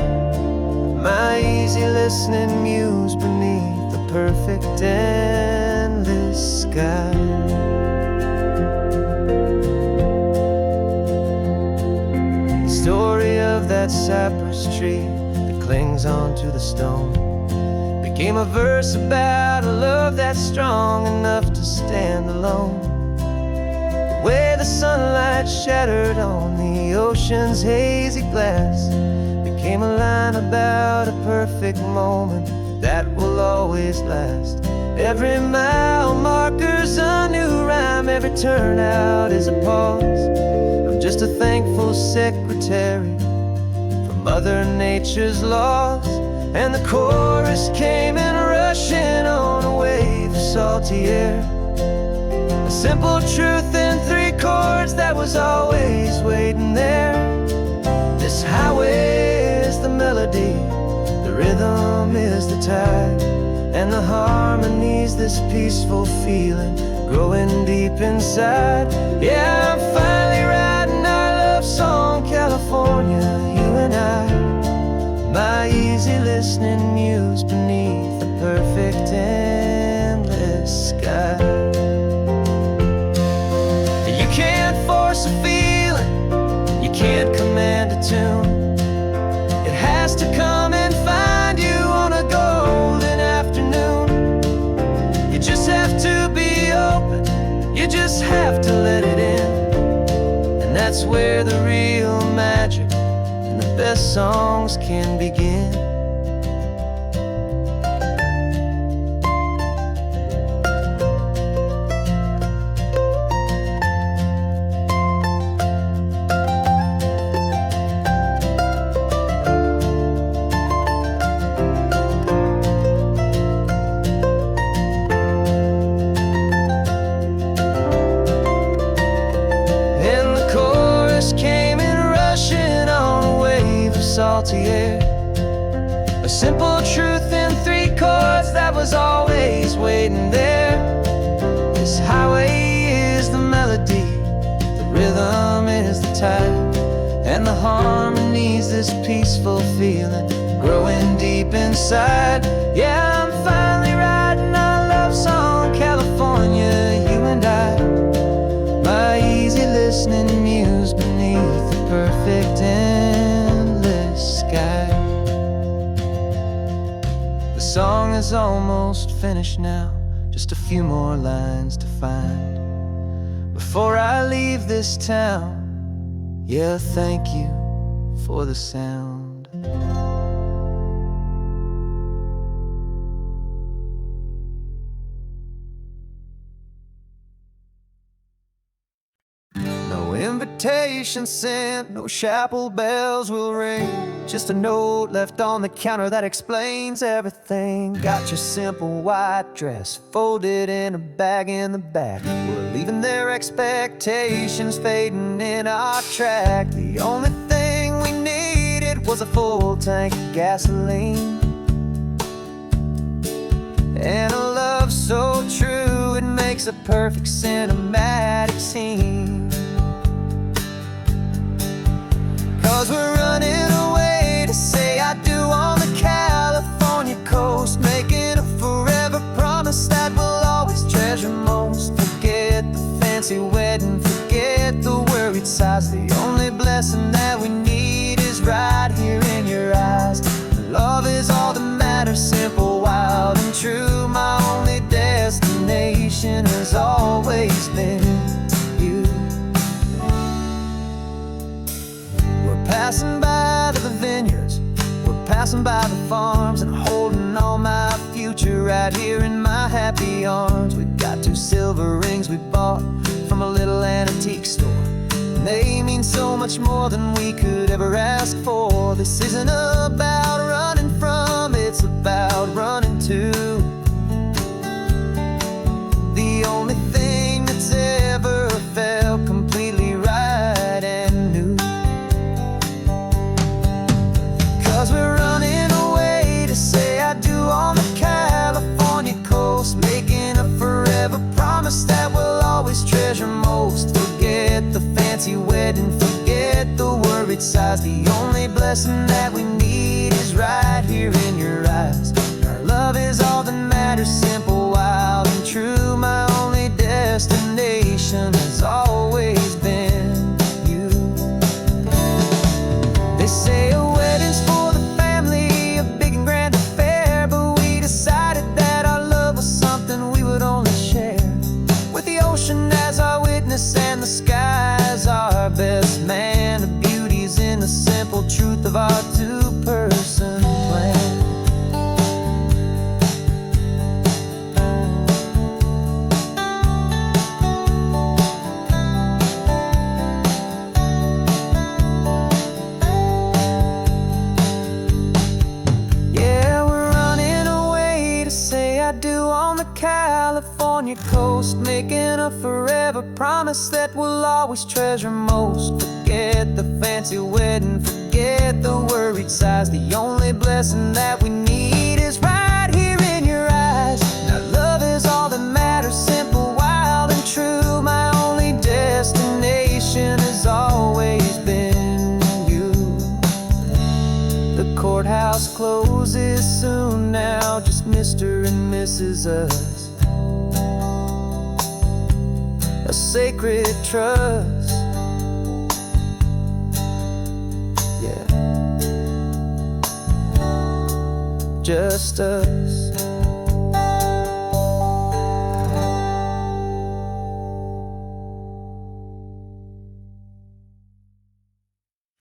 My easy listening muse beneath the perfect endless sky. The story of that cypress tree that clings onto the stone became a verse about a love that's strong enough to stand alone. The way the sunlight shattered on the ocean's hazy glass became a line about a perfect moment that will always last. Every mile marker's a new rhyme, every turnout is a pause. I'm just a thankful secretary for Mother Nature's laws. And the chorus came in rushing on a wave of salty air. A simple truth in 3 chords that was always waiting there. This highway is the melody, the rhythm is the tide, and the harmony's this peaceful feeling growing deep inside. Yeah, I'm finally writing our love song, California, you and I. My easy listening muse beneath the perfect endless sky. You can't force a feeling, you can't command a tune. It has to come and find you on a golden afternoon. You just have to be open, you just have to let it in. And that's where the real magic, the best songs can begin. And the chorus came in rushing on a wave of salty air. A simple truth in 3 chords that was always waiting there. This highway is the melody, the rhythm is the tide, and the harmony's this peaceful feeling growing deep inside. Yeah, I'm finally writing our love song, California, you and I. My easy listening muse beneath the perfect endless sky. The song is almost finished now, just a few more lines to find before I leave this town. Yeah, thank you for the sound. No invitation sent, no chapel bells will ring, just a note left on the counter that explains everything. Got your simple white dress folded in a bag in the back. We're leaving their expectations fading in our track. The only thing we needed was a full tank of gasoline, and a love so true it makes a perfect cinematic scene. 'Cause we're running away to say I do on the California coast, making a forever promise that we'll always treasure most. Forget the fancy wedding, forget the worried sighs. The only blessing that we need is right here in your eyes. Love is all that matters, simple, wild, and true. My only destination has always been you. We're passing by the vineyards, we're passing by the farms, and holding on my future right here in my happy arms. We've got 2 silver rings we bought from a little antique store, and they mean so much more than we could ever ask for. This isn't about running from, it's about running to. The only thing that's ever worried sighs. The only blessing that we need is right here in your eyes. Our love is all that matters, simple, wild, and true. My only destination has always been you. They say a wedding's for the family, a big and grand affair, but we decided that our love was something we would only share with the ocean as our witness and the sky as our best man. The beauty's in the simple truth of our two-person plan. Yeah, we're running away to say I do on the California coast, making a forever promise that we'll always treasure most. Forget the fancy wedding, forget the worried sighs. The only blessing that we need is right here in your eyes. Now love is all that matters, simple, wild, and true. My only destination has always been you. The courthouse closes soon now, just Mr. and Mrs. Us. A sacred trust, yeah, just us.